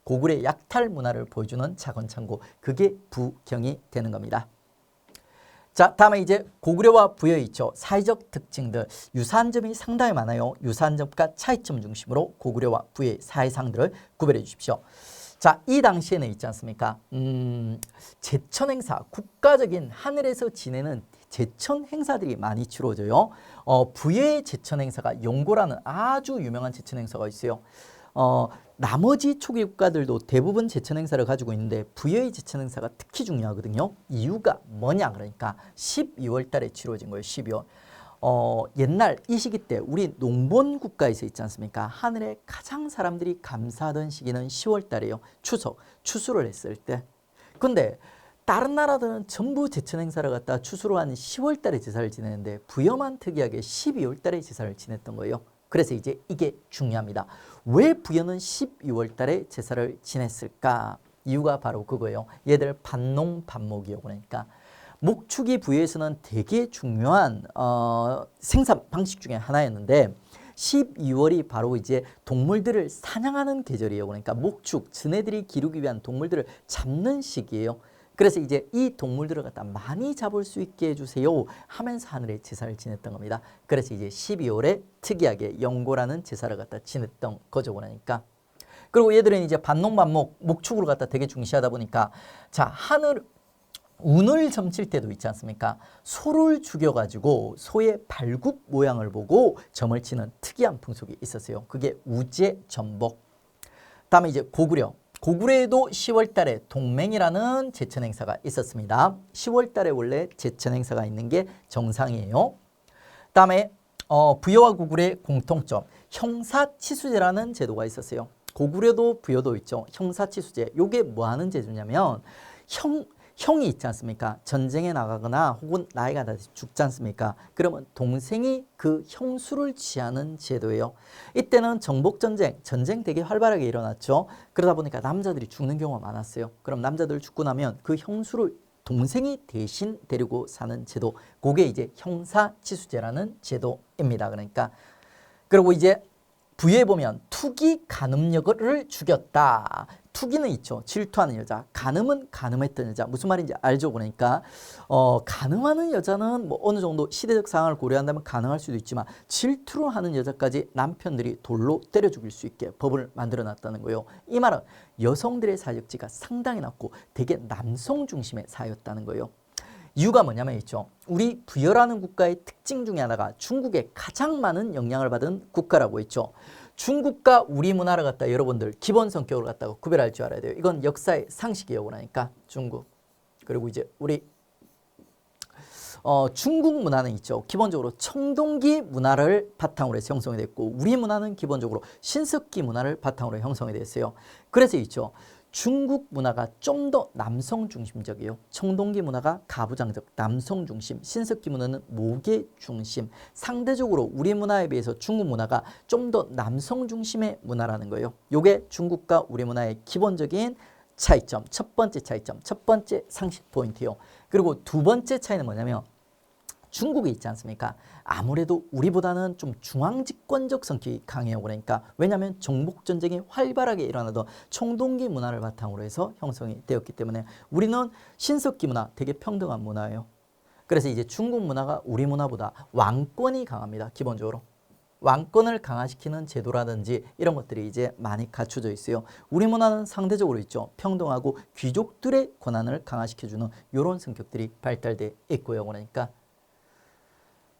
고구려의 약탈 문화를 보여주는 작은 창고. 그게 부경이 되는 겁니다. 자, 다음에 이제 고구려와 부여에 있죠. 사회적 특징들, 유사한 점이 상당히 많아요. 유사한 점과 차이점 중심으로 고구려와 부여의 사회상들을 구별해 주십시오. 자, 이 당시에는 있지 않습니까? 제천 행사, 국가적인 하늘에서 지내는 제천 행사들이 많이 치러져요. 부여의 제천 행사가 용고라는 아주 유명한 제천 행사가 있어요. 나머지 초기 국가들도 대부분 제천 행사를 가지고 있는데 부여의 제천 행사가 특히 중요하거든요. 이유가 뭐냐 그러니까 12월 달에 치러진 거예요. 12월. 옛날 이 시기 때 우리 농본 국가에서 있지 않습니까? 하늘에 가장 사람들이 감사하던 시기는 10월 달이에요. 추석, 추수를 했을 때. 근데 다른 나라들은 전부 제천 행사를 갖다 추수로 한 10월 달에 제사를 지내는데 부여만 특이하게 12월 달에 제사를 지냈던 거예요. 그래서 이제 이게 중요합니다. 왜 부여는 12월 달에 제사를 지냈을까? 이유가 바로 그거예요. 얘들 밭농 밭목이요. 그러니까 목축이 부여에서는 되게 중요한 생산 방식 중에 하나였는데 12월이 바로 이제 동물들을 사냥하는 계절이에요. 그러니까 목축, 지네들이 기르기 위한 동물들을 잡는 시기예요. 그래서 이제 이 동물들을 갖다 많이 잡을 수 있게 해주세요 하면서 하늘에 제사를 지냈던 겁니다. 그래서 이제 12월에 특이하게 영고라는 제사를 갖다 지냈던 거죠. 그러니까. 그리고 얘들은 이제 밭농밭목, 목축으로 갖다 되게 중시하다 보니까 자, 하늘 운을 점칠 때도 있지 않습니까? 소를 죽여가지고 소의 발굽 모양을 보고 점을 치는 특이한 풍속이 있었어요. 그게 우제전복. 다음에 이제 고구려. 고구려에도 10월 달에 동맹이라는 제천 행사가 있었습니다. 10월 달에 원래 제천 행사가 있는 게 정상이에요. 다음에 부여와 고구려의 공통점. 형사치수제라는 제도가 있었어요. 고구려도 부여도 있죠. 형사치수제. 요게 뭐 하는 제도냐면 형이 있지 않습니까? 전쟁에 나가거나 혹은 나이가 다 죽지 않습니까? 그러면 동생이 그 형수를 취하는 제도예요. 이때는 전쟁 되게 활발하게 일어났죠. 그러다 보니까 남자들이 죽는 경우가 많았어요. 그럼 남자들 죽고 나면 그 형수를 동생이 대신 데리고 사는 제도. 그게 이제 형사치수제라는 제도입니다. 그러니까 그리고 이제 부여에 보면 투기 간음녀를 죽였다. 투기는 있죠. 질투하는 여자. 간음은 간음했던 여자. 무슨 말인지 알죠? 그러니까 간음하는 여자는 뭐 어느 정도 시대적 상황을 고려한다면 가능할 수도 있지만 질투를 하는 여자까지 남편들이 돌로 때려 죽일 수 있게 법을 만들어 놨다는 거예요. 이 말은 여성들의 사역지가 상당히 낮고 되게 남성 중심의 사회였다는 거예요. 이유가 뭐냐면 있죠. 우리 부여라는 국가의 특징 중에 하나가 중국에 가장 많은 영향을 받은 국가라고 했죠. 중국과 우리 문화를 갖다 여러분들 기본 성격을 갖다가 구별할 줄 알아야 돼요. 이건 역사의 상식이에요. 그러니까 중국. 그리고 이제 우리 중국 문화는 있죠. 기본적으로 청동기 문화를 바탕으로 해서 형성이 됐고 우리 문화는 기본적으로 신석기 문화를 바탕으로 형성이 됐어요. 그래서 있죠. 중국 문화가 좀 더 남성 중심적이에요. 청동기 문화가 가부장적, 남성 중심, 신석기 문화는 모계 중심. 상대적으로 우리 문화에 비해서 중국 문화가 좀 더 남성 중심의 문화라는 거예요. 이게 중국과 우리 문화의 기본적인 차이점, 첫 번째 차이점, 첫 번째 상식 포인트예요. 그리고 두 번째 차이는 뭐냐면 중국이 있지 않습니까? 아무래도 우리보다는 좀 중앙집권적 성격이 강해요. 그러니까 왜냐하면 정복전쟁이 활발하게 일어나던 청동기 문화를 바탕으로 해서 형성이 되었기 때문에 우리는 신석기 문화 되게 평등한 문화예요. 그래서 이제 중국 문화가 우리 문화보다 왕권이 강합니다. 기본적으로. 왕권을 강화시키는 제도라든지 이런 것들이 이제 많이 갖춰져 있어요. 우리 문화는 상대적으로 있죠. 평등하고 귀족들의 권한을 강화시켜주는 이런 성격들이 발달돼 있고요. 그러니까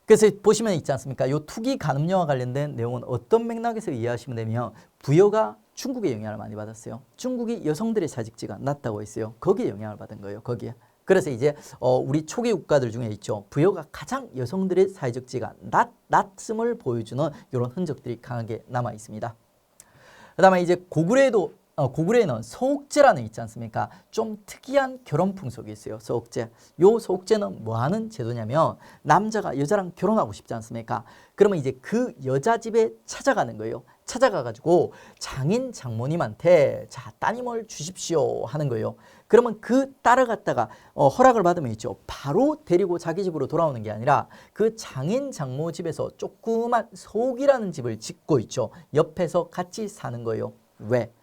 그래서 보시면 있지 않습니까? 요 투기 간음료와 관련된 내용은 어떤 맥락에서 이해하시면 되면 부여가 중국의 영향을 많이 받았어요. 중국이 여성들의 사직지가 낮다고 했어요. 거기에 영향을 받은 거예요. 거기에. 그래서 이제 우리 초기 국가들 중에 있죠. 부여가 가장 여성들의 사회적 지위가 낮음을 보여주는 이런 흔적들이 강하게 남아 있습니다. 그 다음에 이제 고구려에는 소옥제라는 있지 않습니까? 좀 특이한 결혼 풍속이 있어요. 소옥제. 요 소옥제는 뭐 하는 제도냐면 남자가 여자랑 결혼하고 싶지 않습니까? 그러면 이제 그 여자 집에 찾아가는 거예요. 찾아가가지고 장인 장모님한테 자 따님을 주십시오 하는 거예요. 그러면 그 딸을 갖다가 허락을 받으면 있죠. 바로 데리고 자기 집으로 돌아오는 게 아니라 그 장인 장모 집에서 조그만 소옥이라는 집을 짓고 있죠. 옆에서 같이 사는 거예요. 왜?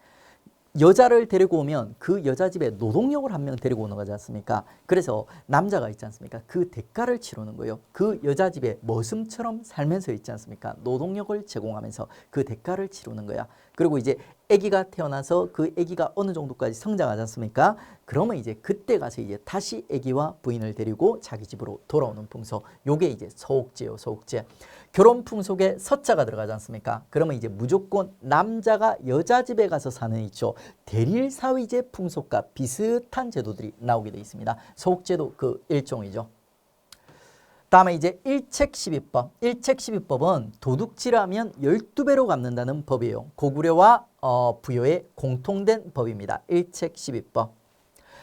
여자를 데리고 오면 그 여자 집에 노동력을 한 명 데리고 오는 거지 않습니까? 그래서 남자가 있지 않습니까? 그 대가를 치르는 거예요. 그 여자 집에 머슴처럼 살면서 있지 않습니까? 노동력을 제공하면서 그 대가를 치르는 거야. 그리고 이제 아기가 태어나서 그 아기가 어느 정도까지 성장하지 않습니까? 그러면 이제 그때 가서 이제 다시 아기와 부인을 데리고 자기 집으로 돌아오는 풍속. 요게 이제 소옥제요, 소옥제. 결혼 풍속에 서자가 들어가지 않습니까? 그러면 이제 무조건 남자가 여자 집에 가서 사는 있죠. 대릴사위제 풍속과 비슷한 제도들이 나오게 되어 있습니다. 소옥제도 그 일종이죠. 다음에 이제 일책십이법. 일책십이법은 도둑질하면 12배로 갚는다는 법이에요. 고구려와 부여의 공통된 법입니다. 일책십이법.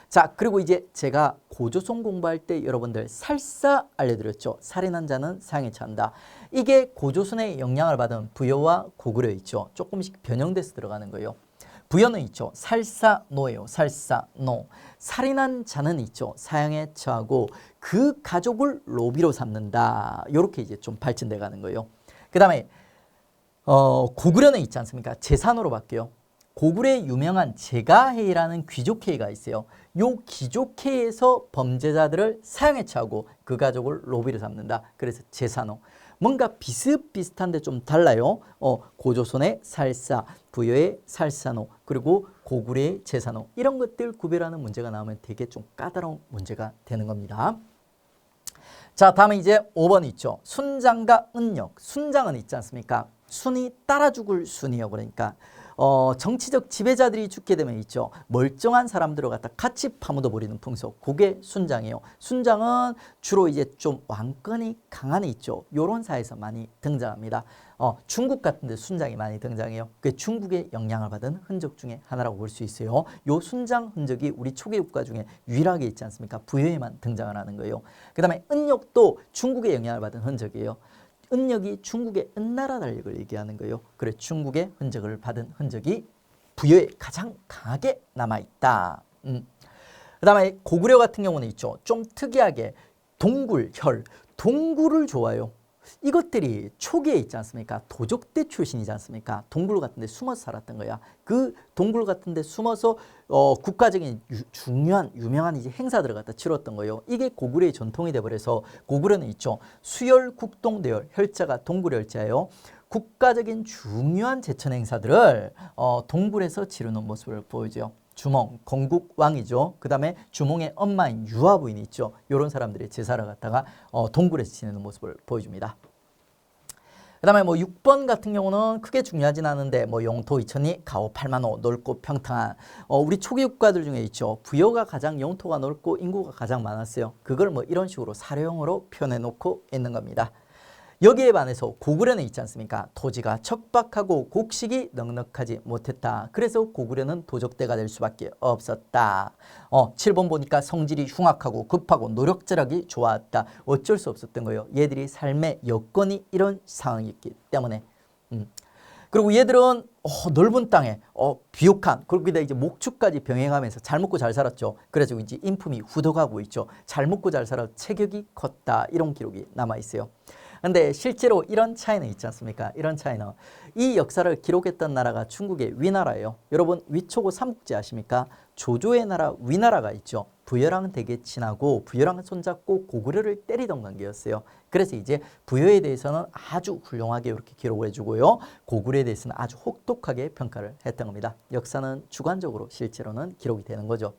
자, 그리고 이제 제가 고조선 공부할 때 여러분들 살사 알려드렸죠. 살인한 자는 사형에 처한다. 이게 고조선의 영향을 받은 부여와 고구려 있죠. 조금씩 변형돼서 들어가는 거예요. 부여는 있죠. 살사노예요. 살사노. 살인한 자는 있죠. 사형에 처하고 그 가족을 로비로 삼는다. 이렇게 이제 좀 발전돼 가는 거예요. 그 다음에 고구려는 있지 않습니까? 재산으로 바뀌어요. 고구려의 유명한 제가해이라는 귀족회의가 있어요. 요 귀족회의에서 범죄자들을 사형에 처하고 그 가족을 로비로 삼는다. 그래서 재산호. 뭔가 비슷비슷한데 좀 달라요. 고조선의 살사, 부여의 살사노, 그리고 고구려의 재산호. 이런 것들 구별하는 문제가 나오면 되게 좀 까다로운 문제가 되는 겁니다. 자, 다음에 이제 5번 있죠. 순장과 은역. 순장은 있지 않습니까? 순이 따라 죽을 순이요. 그러니까 정치적 지배자들이 죽게 되면 있죠. 멀쩡한 사람들을 갖다 같이 파묻어 버리는 풍속. 그게 순장이에요. 순장은 주로 이제 좀 왕권이 강한 애 있죠. 요런 사회에서 많이 등장합니다. 중국 같은 데 순장이 많이 등장해요. 그게 중국의 영향을 받은 흔적 중에 하나라고 볼 수 있어요. 요 순장 흔적이 우리 초기 국가 중에 유일하게 있지 않습니까? 부여에만 등장을 하는 거예요. 그 다음에 은역도 중국의 영향을 받은 흔적이에요. 은역이 중국의 은나라 달력을 얘기하는 거예요. 그래 중국의 흔적을 받은 흔적이 부여에 가장 강하게 남아있다. 그 다음에 고구려 같은 경우는 있죠. 좀 특이하게 동굴, 혈, 동굴을 좋아해요. 이것들이 초기에 있지 않습니까? 도적대 출신이지 않습니까? 동굴 같은 데 숨어서 살았던 거야. 그 동굴 같은 데 숨어서 국가적인 중요한 유명한 이제 행사들을 갖다 치렀던 거예요. 이게 고구려의 전통이 돼버려서 고구려는 있죠. 수열, 국동, 대열, 혈자가 동굴 혈자예요. 국가적인 중요한 제천 행사들을 동굴에서 치르는 모습을 보여줘요. 주몽, 건국왕이죠. 그 다음에 주몽의 엄마인 유아부인이 있죠. 이런 사람들이 제사를 갖다가 동굴에서 지내는 모습을 보여줍니다. 그 다음에 뭐 6번 같은 경우는 크게 중요하진 않은데 뭐 영토, 이천리, 가오, 팔만호, 넓고 평탄한 우리 초기 국가들 중에 있죠. 부여가 가장 영토가 넓고 인구가 가장 많았어요. 그걸 뭐 이런 식으로 사료용으로 표현해 놓고 있는 겁니다. 여기에 반해서 고구려는 있지 않습니까? 토지가 척박하고 곡식이 넉넉하지 못했다. 그래서 고구려는 도적대가 될 수밖에 없었다. 7번 보니까 성질이 흉악하고 급하고 노력자락이 좋았다. 어쩔 수 없었던 거예요. 얘들이 삶의 여건이 이런 상황이었기 때문에. 그리고 얘들은 넓은 땅에 비옥한 거기다 이제 목축까지 병행하면서 잘 먹고 잘 살았죠. 그래서 이제 인품이 후덕하고 있죠. 잘 먹고 잘 살아 체격이 컸다. 이런 기록이 남아 있어요. 근데 실제로 이런 차이는 있지 않습니까? 이런 차이는 이 역사를 기록했던 나라가 중국의 위나라예요. 여러분 위초고 삼국지 아십니까? 조조의 나라 위나라가 있죠. 부여랑은 되게 친하고 부여랑은 손잡고 고구려를 때리던 관계였어요. 그래서 이제 부여에 대해서는 아주 훌륭하게 이렇게 기록을 해주고요. 고구려에 대해서는 아주 혹독하게 평가를 했던 겁니다. 역사는 주관적으로 실제로는 기록이 되는 거죠.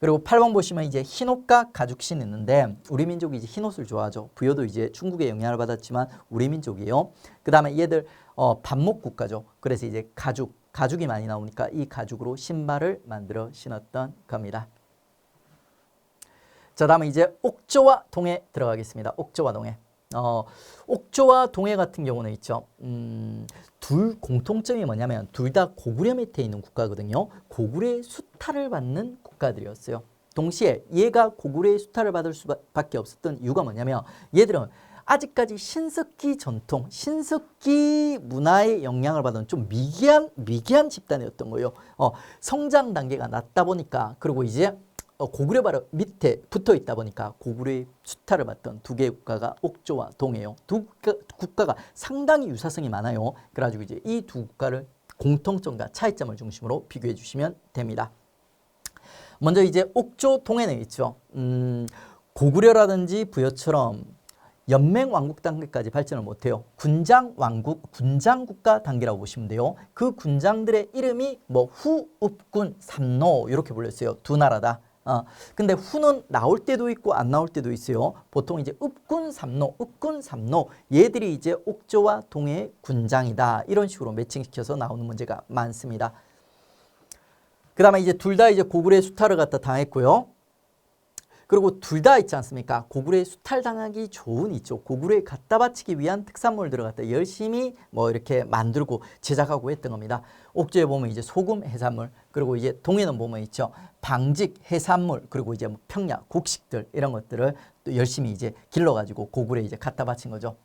그리고 8번 보시면 이제 흰옷과 가죽신 있는데 우리 민족이 이제 흰옷을 좋아하죠. 부여도 이제 중국의 영향을 받았지만 우리 민족이에요. 그 다음에 얘들 반목 국가죠. 그래서 이제 가죽이 많이 나오니까 이 가죽으로 신발을 만들어 신었던 겁니다. 자, 다음에 이제 옥조와 동해 들어가겠습니다. 옥조와 동해. 옥조와 동해 같은 경우는 있죠. 둘 공통점이 뭐냐면 둘 다 고구려 밑에 있는 국가거든요. 고구려의 수탈을 받는 국가들이었어요. 동시에 얘가 고구려의 수탈을 받을 수밖에 없었던 이유가 뭐냐면 얘들은 아직까지 신석기 전통, 신석기 문화의 영향을 받은 좀 미개한 집단이었던 거예요. 성장 단계가 낮다 보니까 그리고 이제 고구려 바로 밑에 붙어 있다 보니까 고구려의 수탈을 받던 두 개의 국가가 옥조와 동해요. 두 국가가 상당히 유사성이 많아요. 그래가지고 이제 이 두 국가를 공통점과 차이점을 중심으로 비교해 주시면 됩니다. 먼저 이제 옥조 동해는 있죠. 고구려라든지 부여처럼 연맹 왕국 단계까지 발전을 못해요. 군장 국가 단계라고 보시면 돼요. 그 군장들의 이름이 뭐 후, 읍군, 삼노 이렇게 불렸어요. 두 나라다. 근데 후는 나올 때도 있고 안 나올 때도 있어요. 보통 이제 읍군, 삼노 얘들이 이제 옥조와 동해의 군장이다. 이런 식으로 매칭시켜서 나오는 문제가 많습니다. 그 다음에 이제 둘 다 이제 고구려의 수탈을 갖다 당했고요. 그리고 둘 다 있지 않습니까? 고구려의 수탈당하기 좋은 있죠. 고구려에 갖다 바치기 위한 특산물들을 갖다 열심히 뭐 이렇게 만들고 제작하고 했던 겁니다. 옥조에 보면 이제 소금 해산물, 그리고 이제 동해는 보면 있죠. 방직 해산물, 그리고 이제 뭐 평야, 곡식들 이런 것들을 또 열심히 이제 길러가지고 고구려에 이제 갖다 바친 거죠.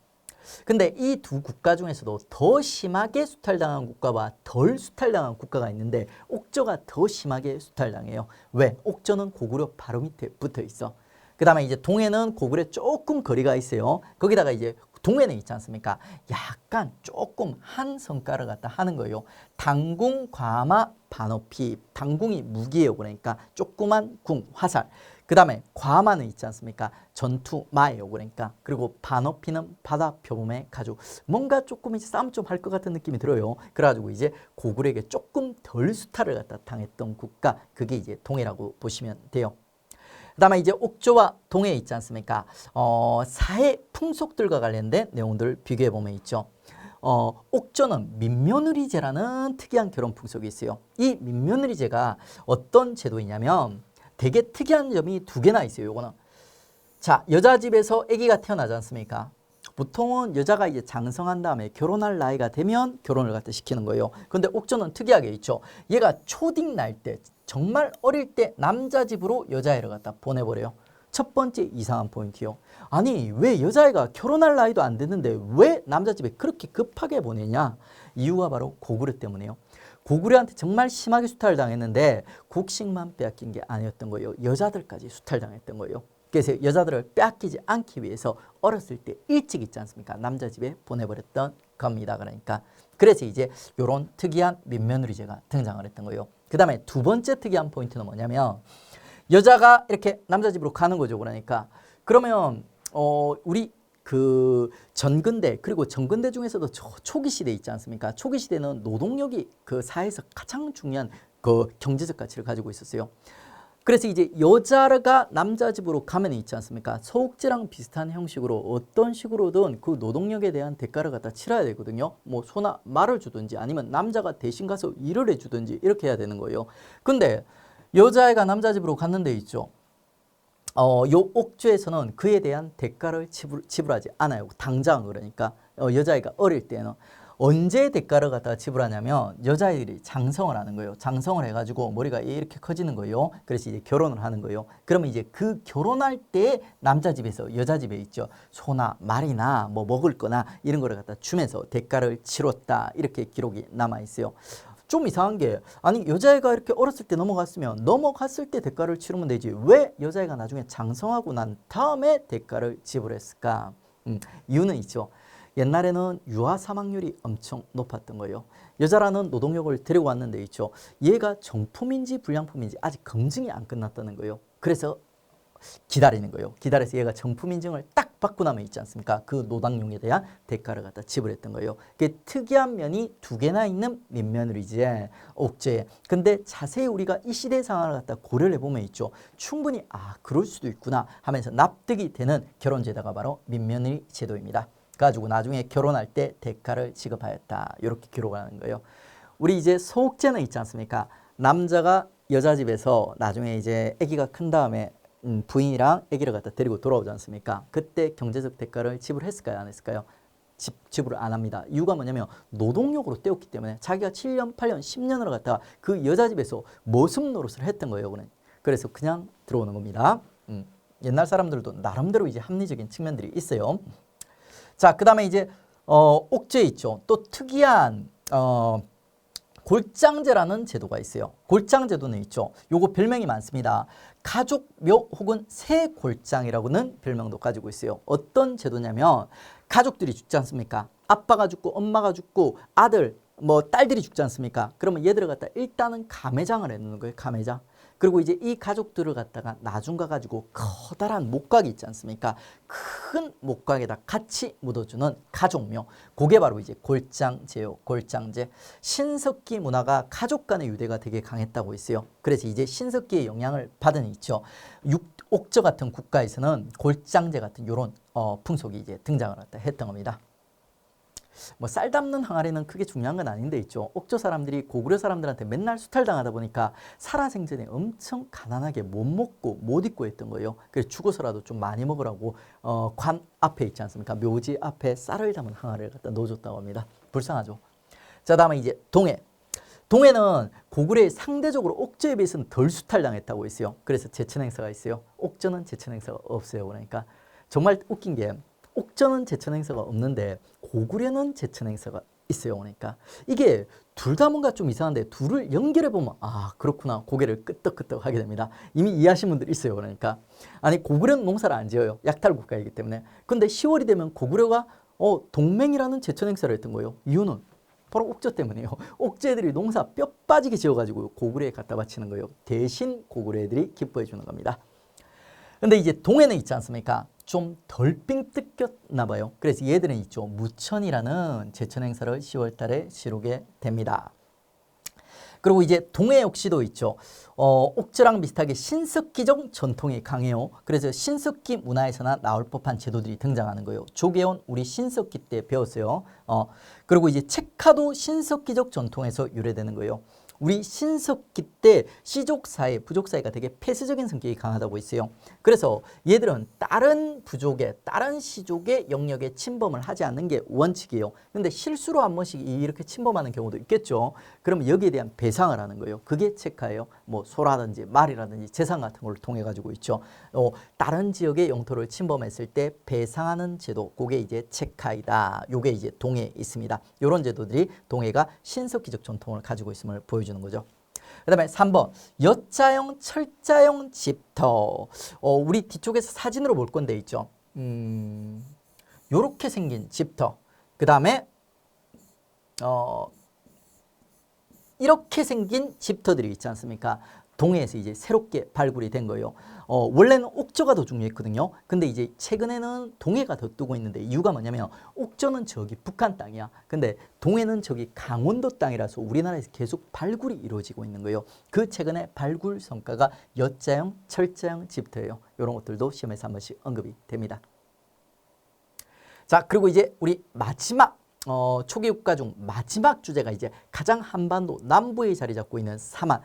근데 이 두 국가 중에서도 더 심하게 수탈당한 국가와 덜 수탈당한 국가가 있는데 옥조가 더 심하게 수탈당해요. 왜? 옥조는 고구려 바로 밑에 붙어 있어. 그 다음에 이제 동해는 고구려 조금 거리가 있어요. 거기다가 이제 동해는 있지 않습니까? 약간 조금 한 성과를 갖다 하는 거예요. 당궁, 과마, 반어피. 당궁이 무기예요. 그러니까 조그만 궁, 화살. 그 다음에 과마는 있지 않습니까? 전투, 마예요. 그러니까. 그리고 반어피는 바다 표범의 가죽. 뭔가 조금 이제 싸움 좀 할 것 같은 느낌이 들어요. 그래가지고 이제 고구려에게 조금 덜 수탈을 갖다 당했던 국가. 그게 이제 동해라고 보시면 돼요. 그 다음에 이제 옥조와 동해 있지 않습니까? 사회 풍속들과 관련된 내용들을 비교해 보면 있죠. 옥조는 민며느리제라는 특이한 결혼 풍속이 있어요. 이 민며느리제가 어떤 제도이냐면 되게 특이한 점이 두 개나 있어요. 요거는. 자, 여자 집에서 아기가 태어나지 않습니까? 보통은 여자가 이제 장성한 다음에 결혼할 나이가 되면 결혼을 갖다 시키는 거예요. 근데 옥조는 특이하게 있죠. 얘가 초딩 날 때, 정말 어릴 때 남자 집으로 여자애를 갖다 보내버려요. 첫 번째 이상한 포인트요. 아니, 왜 여자애가 결혼할 나이도 안 됐는데 왜 남자 집에 그렇게 급하게 보내냐? 이유가 바로 고구려 때문에요. 고구려한테 정말 심하게 수탈을 당했는데 곡식만 빼앗긴 게 아니었던 거예요. 여자들까지 수탈당했던 거예요. 그래서 여자들을 빼앗기지 않기 위해서 어렸을 때 일찍 있지 않습니까? 남자 집에 보내버렸던 겁니다. 그러니까 그래서 이제 이런 특이한 민며느리제가 등장을 했던 거예요. 그 다음에 두 번째 특이한 포인트는 뭐냐면 여자가 이렇게 남자 집으로 가는 거죠. 그러니까 그러면 우리 그 전근대 그리고 전근대 중에서도 초기 시대 있지 않습니까? 초기 시대는 노동력이 그 사회에서 가장 중요한 그 경제적 가치를 가지고 있었어요. 그래서 이제 여자가 남자 집으로 가면 있지 않습니까? 소옥제랑 비슷한 형식으로 어떤 식으로든 그 노동력에 대한 대가를 갖다 치러야 되거든요. 뭐 소나 말을 주든지 아니면 남자가 대신 가서 일을 해주든지 이렇게 해야 되는 거예요. 근데 여자애가 남자 집으로 갔는데 있죠. 요 옥조에서는 그에 대한 대가를 지불하지 않아요. 당장 그러니까 여자애가 어릴 때는 언제 대가를 갖다가 지불하냐면 여자애들이 장성을 하는 거예요. 장성을 해가지고 머리가 이렇게 커지는 거예요. 그래서 이제 결혼을 하는 거예요. 그러면 이제 그 결혼할 때 남자 집에서 여자 집에 있죠. 소나 말이나 뭐 먹을 거나 이런 거를 갖다 주면서 대가를 치렀다. 이렇게 기록이 남아 있어요. 좀 이상한 게 아니 여자애가 이렇게 어렸을 때 넘어갔을 때 대가를 치르면 되지 왜 여자애가 나중에 장성하고 난 다음에 대가를 지불했을까? 이유는 있죠. 옛날에는 유아 사망률이 엄청 높았던 거예요. 여자라는 노동력을 데리고 왔는데 있죠. 얘가 정품인지 불량품인지 아직 검증이 안 끝났다는 거예요. 그래서 기다리는 거예요. 기다려서 얘가 정품 인증을 딱 받고 나면 있지 않습니까? 그 노당용에 대한 대가를 갖다 지불했던 거예요. 그게 특이한 면이 두 개나 있는 민며느리지 옥죄. 근데 자세히 우리가 이 시대 상황을 갖다 고려를 해보면 있죠. 충분히 그럴 수도 있구나 하면서 납득이 되는 결혼 제도가 바로 민며느리 제도입니다. 가지고 나중에 결혼할 때 대가를 지급하였다. 이렇게 기록을 하는 거예요. 우리 이제 소옥제는 있지 않습니까? 남자가 여자 집에서 나중에 이제 아기가 큰 다음에 부인이랑 아기를 갖다 데리고 돌아오지 않습니까? 그때 경제적 대가를 지불했을까요? 안 했을까요? 지불을 안 합니다. 이유가 뭐냐면 노동력으로 때웠기 때문에 자기가 7년, 8년, 10년을 갖다가 그 여자 집에서 모습 노릇을 했던 거예요. 그래서 그냥 들어오는 겁니다. 옛날 사람들도 나름대로 이제 합리적인 측면들이 있어요. 자, 그 다음에 이제 옥죄 있죠. 또 특이한 골장제라는 제도가 있어요. 골장제도는 있죠. 요거 별명이 많습니다. 가족묘 혹은 새골장이라고는 별명도 가지고 있어요. 어떤 제도냐면 가족들이 죽지 않습니까? 아빠가 죽고 엄마가 죽고 아들 딸들이 죽지 않습니까? 그러면 얘들을 갖다 일단은 가매장을 해놓는 거예요. 가매장. 그리고 이제 이 가족들을 갖다가 나중 가가지고 커다란 목각이 있지 않습니까? 큰 목각에다 같이 묻어주는 가족묘. 그게 바로 이제 골장제요. 골장제. 신석기 문화가 가족 간의 유대가 되게 강했다고 있어요. 그래서 이제 신석기의 영향을 받은 있죠. 옥저 같은 국가에서는 골장제 같은 이런 풍속이 이제 등장을 했던 겁니다. 쌀 담는 항아리는 크게 중요한 건 아닌데 있죠. 옥조 사람들이 고구려 사람들한테 맨날 수탈당하다 보니까 살아생전에 엄청 가난하게 못 먹고 못 입고 했던 거예요. 그래서 죽어서라도 좀 많이 먹으라고 관 앞에 있지 않습니까? 묘지 앞에 쌀을 담은 항아리를 갖다 넣어줬다고 합니다. 불쌍하죠. 자, 다음에 이제 동해. 동해는 고구려에 상대적으로 옥저에 비해서는 덜 수탈당했다고 있어요. 그래서 제천 행사가 있어요. 옥저는 제천 행사가 없어요. 그러니까 정말 웃긴 게 옥저는 제천 행사가 없는데 고구려는 제천 행사가 있어요. 그러니까 이게 둘 다 뭔가 좀 이상한데 둘을 연결해 보면 그렇구나 고개를 끄덕끄덕 하게 됩니다. 이미 이해하신 분들 있어요. 그러니까 아니 고구려는 농사를 안 지어요. 약탈 국가이기 때문에. 근데 10월이 되면 고구려가 동맹이라는 제천 행사를 했던 거예요. 이유는 바로 옥저 때문이에요. 옥저 애들이 농사 뼈 빠지게 지어가지고 고구려에 갖다 바치는 거예요. 대신 고구려 애들이 기뻐해 주는 겁니다. 근데 이제 동해는 있지 않습니까? 좀 덜 삥 뜯겼나 봐요. 그래서 얘들은 있죠. 무천이라는 제천 행사를 10월 달에 치르게 됩니다. 그리고 이제 동해 역시도 있죠. 옥저랑 비슷하게 신석기적 전통이 강해요. 그래서 신석기 문화에서나 나올 법한 제도들이 등장하는 거예요. 조계원 우리 신석기 때 배웠어요. 그리고 이제 책화도 신석기적 전통에서 유래되는 거예요. 우리 신석기 때 시족 사회, 부족 사회가 되게 폐쇄적인 성격이 강하다고 있어요. 그래서 얘들은 다른 부족의, 다른 시족의 영역에 침범을 하지 않는 게 원칙이에요. 근데 실수로 한 번씩 이렇게 침범하는 경우도 있겠죠. 그러면 여기에 대한 배상을 하는 거예요. 그게 책화예요. 소라든지 말이라든지 재산 같은 걸 통해 가지고 있죠. 다른 지역의 영토를 침범했을 때 배상하는 제도, 그게 이제 책화이다. 요게 이제 동해에 있습니다. 이런 제도들이 동해가 신석기적 전통을 가지고 있음을 보여주는 거죠. 그 다음에 3번 여자형 철자형 집터. 우리 뒤쪽에서 사진으로 볼 건데 있죠. 요렇게 생긴 집터. 그 다음에 이렇게 생긴 집터들이 있지 않습니까? 동해에서 이제 새롭게 발굴이 된 거예요. 원래는 옥저가 더 중요했거든요. 근데 이제 최근에는 동해가 더 뜨고 있는데 이유가 뭐냐면 옥저는 저기 북한 땅이야. 근데 동해는 저기 강원도 땅이라서 우리나라에서 계속 발굴이 이루어지고 있는 거예요. 그 최근에 발굴 성과가 여자형, 철자형 집터예요. 이런 것들도 시험에서 한 번씩 언급이 됩니다. 자, 그리고 이제 우리 마지막 초기 국가 중 마지막 주제가 이제 가장 한반도 남부에 자리 잡고 있는 삼한,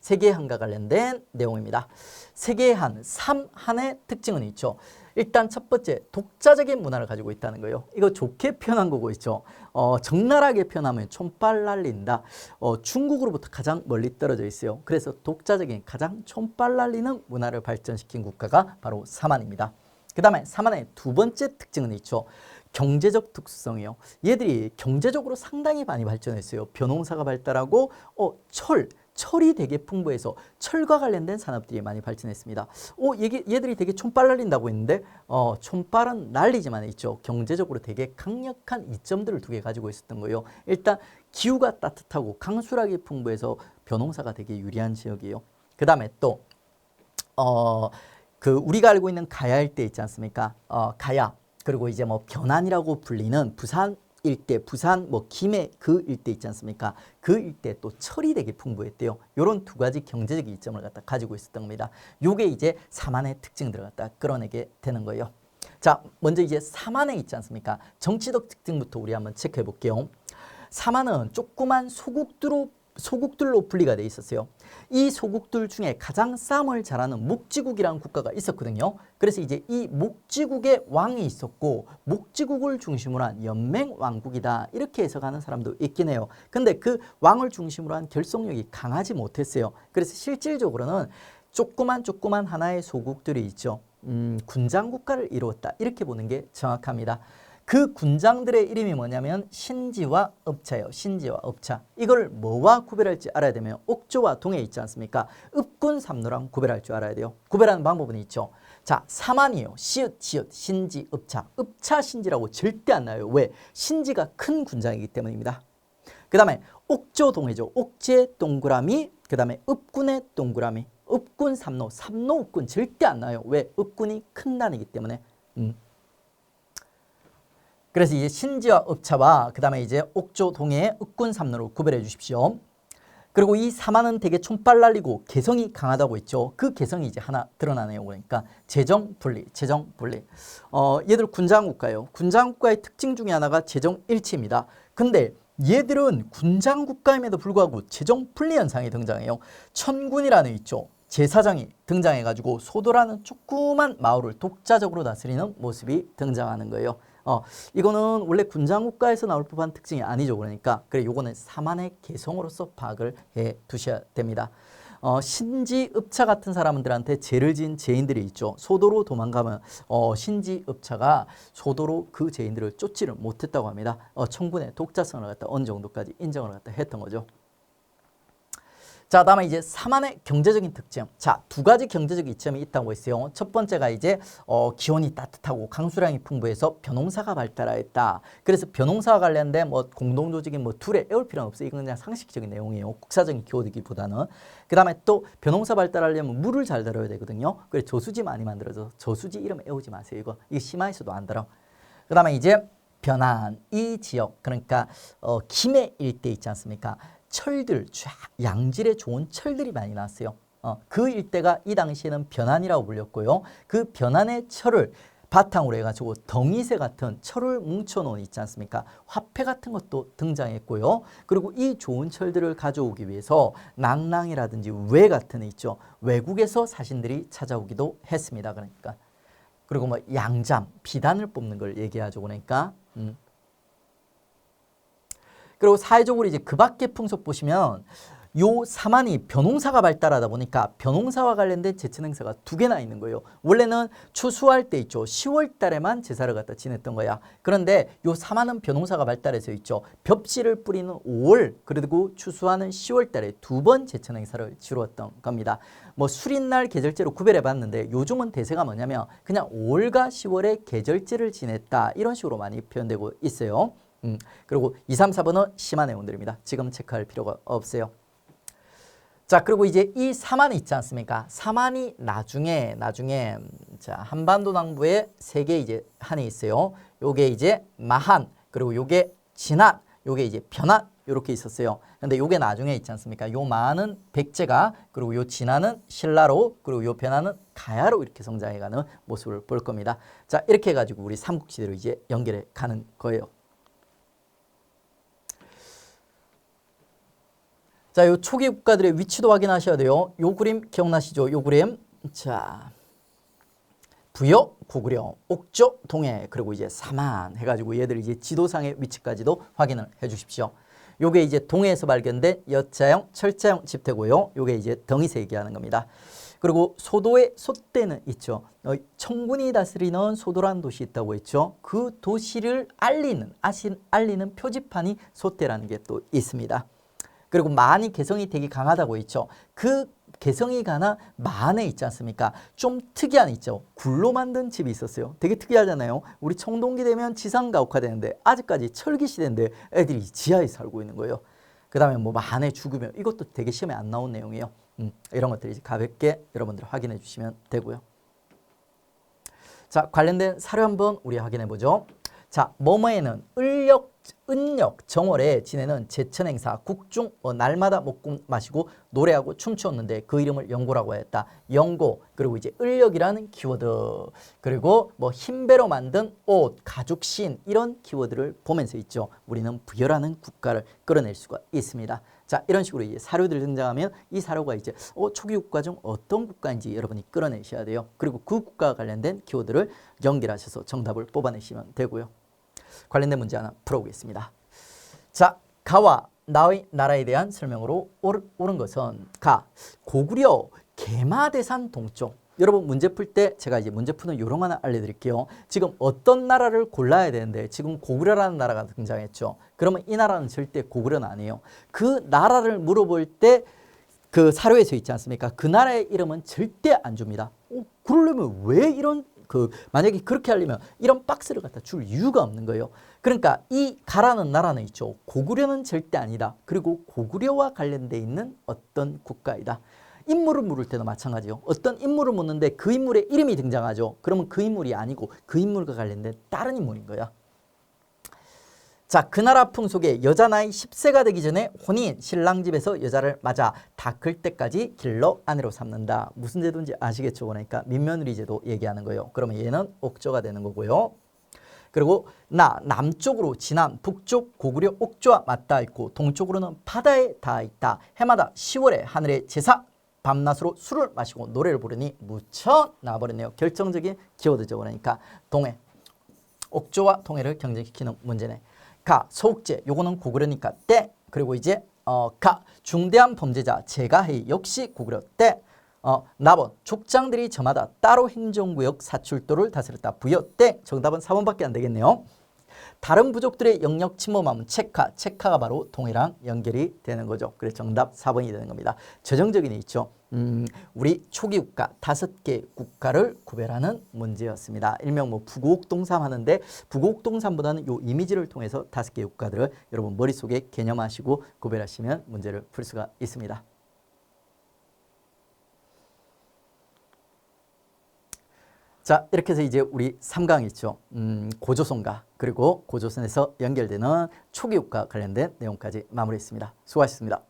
세계한과 관련된 내용입니다. 세계한, 삼한의 특징은 있죠. 일단 첫 번째, 독자적인 문화를 가지고 있다는 거예요. 이거 좋게 표현한 거고 있죠. 적나라하게 표현하면 촌빨 날린다. 중국으로부터 가장 멀리 떨어져 있어요. 그래서 독자적인 가장 촌빨 날리는 문화를 발전시킨 국가가 바로 삼한입니다. 그 다음에 삼한의 두 번째 특징은 있죠. 경제적 특수성이요. 얘들이 경제적으로 상당히 많이 발전했어요. 벼농사가 발달하고 철, 철이 되게 풍부해서 철과 관련된 산업들이 많이 발전했습니다. 얘들이 되게 촌빨 날린다고 했는데 촌빨은 날리지만 있죠. 경제적으로 되게 강력한 이점들을 두 개 가지고 있었던 거예요. 일단 기후가 따뜻하고 강수량이 풍부해서 벼농사가 되게 유리한 지역이에요. 그 다음에 또 우리가 알고 있는 가야 일대 있지 않습니까? 가야 그리고 이제 뭐 변안이라고 불리는 부산 일대, 부산 뭐 김해 그 일대 있지 않습니까? 그 일대 또 철이 되게 풍부했대요. 이런 두 가지 경제적 이점을 갖다 가지고 있었던 겁니다. 요게 이제 사만의 특징들을 갖다 끌어내게 되는 거예요. 자, 먼저 이제 사만에 있지 않습니까? 정치적 특징부터 우리 한번 체크해 볼게요. 사만은 조그만 소국들로 분리가 돼 있었어요. 이 소국들 중에 가장 싸움을 잘하는 목지국이라는 국가가 있었거든요. 그래서 이제 이 목지국의 왕이 있었고 목지국을 중심으로 한 연맹 왕국이다 이렇게 해석하는 사람도 있긴 해요. 근데 그 왕을 중심으로 한 결속력이 강하지 못했어요. 그래서 실질적으로는 조그만 하나의 소국들이 있죠. 군장 국가를 이루었다 이렇게 보는 게 정확합니다. 그 군장들의 이름이 뭐냐면 신지와 업차예요. 신지와 업차. 이걸 뭐와 구별할지 알아야 되면 옥조와 동해 있지 않습니까? 읍군 삼로랑 구별할 줄 알아야 돼요. 구별하는 방법은 있죠. 자, 사만이에요. 시읒, 지읒, 신지, 읍차. 읍차, 신지라고 절대 안 나와요. 왜? 신지가 큰 군장이기 때문입니다. 그 다음에 옥조, 동해죠. 옥지의 동그라미, 그 다음에 읍군의 동그라미. 읍군 삼로, 삼로 읍군 절대 안 나와요. 왜? 읍군이 큰 단이기 때문에. 그래서 이제 신지와 읍차와 그 다음에 이제 옥조 동해 읍군 삼로로 구별해 주십시오. 그리고 이 사만은 되게 촌빨 날리고 개성이 강하다고 했죠. 그 개성이 이제 하나 드러나네요. 그러니까 재정 분리. 얘들 군장국가예요. 군장국가의 특징 중에 하나가 재정 일치입니다. 근데 얘들은 군장국가임에도 불구하고 재정 분리 현상이 등장해요. 천군이라는 있죠. 제사장이 등장해가지고 소도라는 조그만 마을을 독자적으로 다스리는 모습이 등장하는 거예요. 이거는 원래 군장국가에서 나올 법한 특징이 아니죠. 그러니까 그래 요거는 사만의 개성으로서 파악을 해 두셔야 됩니다. 신지 읍차 같은 사람들한테 죄를 지은 죄인들이 있죠. 소도로 도망가면 신지 읍차가 소도로 그 죄인들을 쫓지를 못했다고 합니다. 청군의 독자성을 갖다 어느 정도까지 인정을 갖다 했던 거죠. 자, 다음에 이제 사만의 경제적인 특징. 자, 두 가지 경제적 이점이 있다고 했어요. 첫 번째가 이제 기온이 따뜻하고 강수량이 풍부해서 벼농사가 발달하였다. 그래서 벼농사와 관련된 뭐 공동조직인 뭐 둘에 애울 필요는 없어요. 이건 그냥 상식적인 내용이에요. 국사적인 기호되기보다는. 그 다음에 또 벼농사 발달하려면 물을 잘 다뤄야 되거든요. 그래서 저수지 많이 만들어서 저수지 이름 애우지 마세요. 이거 심화에서도 안 다뤄. 그 다음에 이제 변안 이 지역 그러니까 김해 일대 있지 않습니까? 철들, 양질의 좋은 철들이 많이 나왔어요. 그 일대가 이 당시에는 변안이라고 불렸고요. 그 변안의 철을 바탕으로 해가지고 덩이새 같은 철을 뭉쳐놓은 있지 않습니까? 화폐 같은 것도 등장했고요. 그리고 이 좋은 철들을 가져오기 위해서 낭랑이라든지 외 같은 애 있죠. 외국에서 사신들이 찾아오기도 했습니다. 그러니까 그리고 뭐 양잠, 비단을 뽑는 걸 얘기하죠. 그러니까 그리고 사회적으로 이제 그 밖의 풍속 보시면 요 사만이 벼농사가 발달하다 보니까 벼농사와 관련된 제천 행사가 두 개나 있는 거예요. 원래는 추수할 때 있죠. 10월 달에만 제사를 갖다 지냈던 거야. 그런데 요 사만은 벼농사가 발달해서 있죠. 벽씨를 뿌리는 5월 그리고 추수하는 10월 달에 두 번 제천 행사를 치루었던 겁니다. 뭐 수린날 계절제로 구별해 봤는데 요즘은 대세가 뭐냐면 그냥 5월과 10월에 계절제를 지냈다. 이런 식으로 많이 표현되고 있어요. 그리고 2, 3, 4번은 심한 내용들입니다. 지금 체크할 필요가 없어요. 자, 그리고 이제 이 사만이 있지 않습니까? 사만이 나중에 자, 한반도 남부에 세 개 이제 한이 있어요. 요게 이제 마한, 그리고 요게 진한, 요게 이제 변한 이렇게 있었어요. 근데 요게 나중에 있지 않습니까? 요 마한은 백제가, 그리고 요 진한은 신라로, 그리고 요 변한은 가야로 이렇게 성장해가는 모습을 볼 겁니다. 자, 이렇게 해가지고 우리 삼국시대로 이제 연결해 가는 거예요. 자, 요 초기 국가들의 위치도 확인하셔야 돼요. 요 그림 기억나시죠? 요 그림. 자, 부여, 고구려, 옥조, 동해, 그리고 이제 사만 해가지고 얘들 이제 지도상의 위치까지도 확인을 해 주십시오. 요게 이제 동해에서 발견된 여자형, 철자형 집태고요. 요게 이제 덩이새 얘기하는 겁니다. 그리고 소도의 소대는 있죠. 청군이 다스리는 소도라는 도시 있다고 했죠. 그 도시를 알리는 표지판이 소대라는 게 또 있습니다. 그리고 만이 개성이 되게 강하다고 했죠. 그 개성이 강한 만에 있지 않습니까? 좀 특이한 있죠. 굴로 만든 집이 있었어요. 되게 특이하잖아요. 우리 청동기 되면 지상가옥화 되는데 아직까지 철기 시대인데 애들이 지하에 살고 있는 거예요. 그 다음에 뭐 만에 죽으면 이것도 되게 시험에 안 나온 내용이에요. 이런 것들 이제 가볍게 여러분들 확인해 주시면 되고요. 자, 관련된 사료 한번 우리 확인해 보죠. 자, 뭐뭐에는 은력, 정월에 지내는 제천 행사, 국중 날마다 먹고 마시고 노래하고 춤추었는데 그 이름을 영고라고 했다. 영고, 그리고 이제 을력이라는 키워드, 그리고 뭐 흰배로 만든 옷, 가죽신 이런 키워드를 보면서 있죠. 우리는 부여라는 국가를 끌어낼 수가 있습니다. 자, 이런 식으로 이제 사료들 등장하면 이 사료가 이제 초기 국가 중 어떤 국가인지 여러분이 끌어내셔야 돼요. 그리고 그 국가와 관련된 키워드를 연결하셔서 정답을 뽑아내시면 되고요. 관련된 문제 하나 풀어보겠습니다. 자, 가와 나의 나라에 대한 설명으로 옳은 것은 가, 고구려 개마대산 동쪽. 여러분 문제 풀 때 제가 이제 문제 푸는 요령 하나 알려드릴게요. 지금 어떤 나라를 골라야 되는데 지금 고구려라는 나라가 등장했죠. 그러면 이 나라는 절대 고구려는 아니에요. 그 나라를 물어볼 때 그 사료에서 있지 않습니까? 그 나라의 이름은 절대 안 줍니다. 그러려면 왜 이런 만약에 그렇게 하려면 이런 박스를 갖다 줄 이유가 없는 거예요. 그러니까 이 가라는 나라는 있죠. 고구려는 절대 아니다. 그리고 고구려와 관련돼 있는 어떤 국가이다. 인물을 물을 때도 마찬가지요. 어떤 인물을 묻는데 그 인물의 이름이 등장하죠. 그러면 그 인물이 아니고 그 인물과 관련된 다른 인물인 거야. 자, 그 나라 풍속에 여자 나이 10세가 되기 전에 혼인, 신랑 집에서 여자를 맞아 다 클 때까지 길러 아내로 삼는다. 무슨 제도인지 아시겠죠? 그러니까 민며느리 제도 얘기하는 거예요. 그러면 얘는 옥조가 되는 거고요. 그리고 남쪽으로 진안, 북쪽 고구려 옥조와 맞닿아 있고 동쪽으로는 바다에 닿아 있다. 해마다 10월에 하늘의 제사, 밤낮으로 술을 마시고 노래를 부르니 무쳐 나와버렸네요. 결정적인 키워드죠. 그러니까 동해, 옥조와 동해를 경쟁시키는 문제네. 가, 소욱제, 요거는 고구려니까 때. 그리고 이제 가, 중대한 범죄자, 제가해, 역시 고구려 때. 나번, 족장들이 저마다 따로 행정구역 사출도를 다스렸다. 부여 때. 정답은 4번밖에 안 되겠네요. 다른 부족들의 영역 침범하면 체카가 바로 동해랑 연결이 되는 거죠. 그래서 정답 4번이 되는 겁니다. 저정적인 게 있죠. 우리 초기 국가 5개 국가를 구별하는 문제였습니다. 일명 뭐 부곡동삼 하는데 부곡동삼보다는 요 이미지를 통해서 5개 국가들을 여러분 머릿속에 개념하시고 구별하시면 문제를 풀 수가 있습니다. 자, 이렇게 해서 이제 우리 3강 있죠. 고조선과 그리고 고조선에서 연결되는 초기 국가 관련된 내용까지 마무리했습니다. 수고하셨습니다.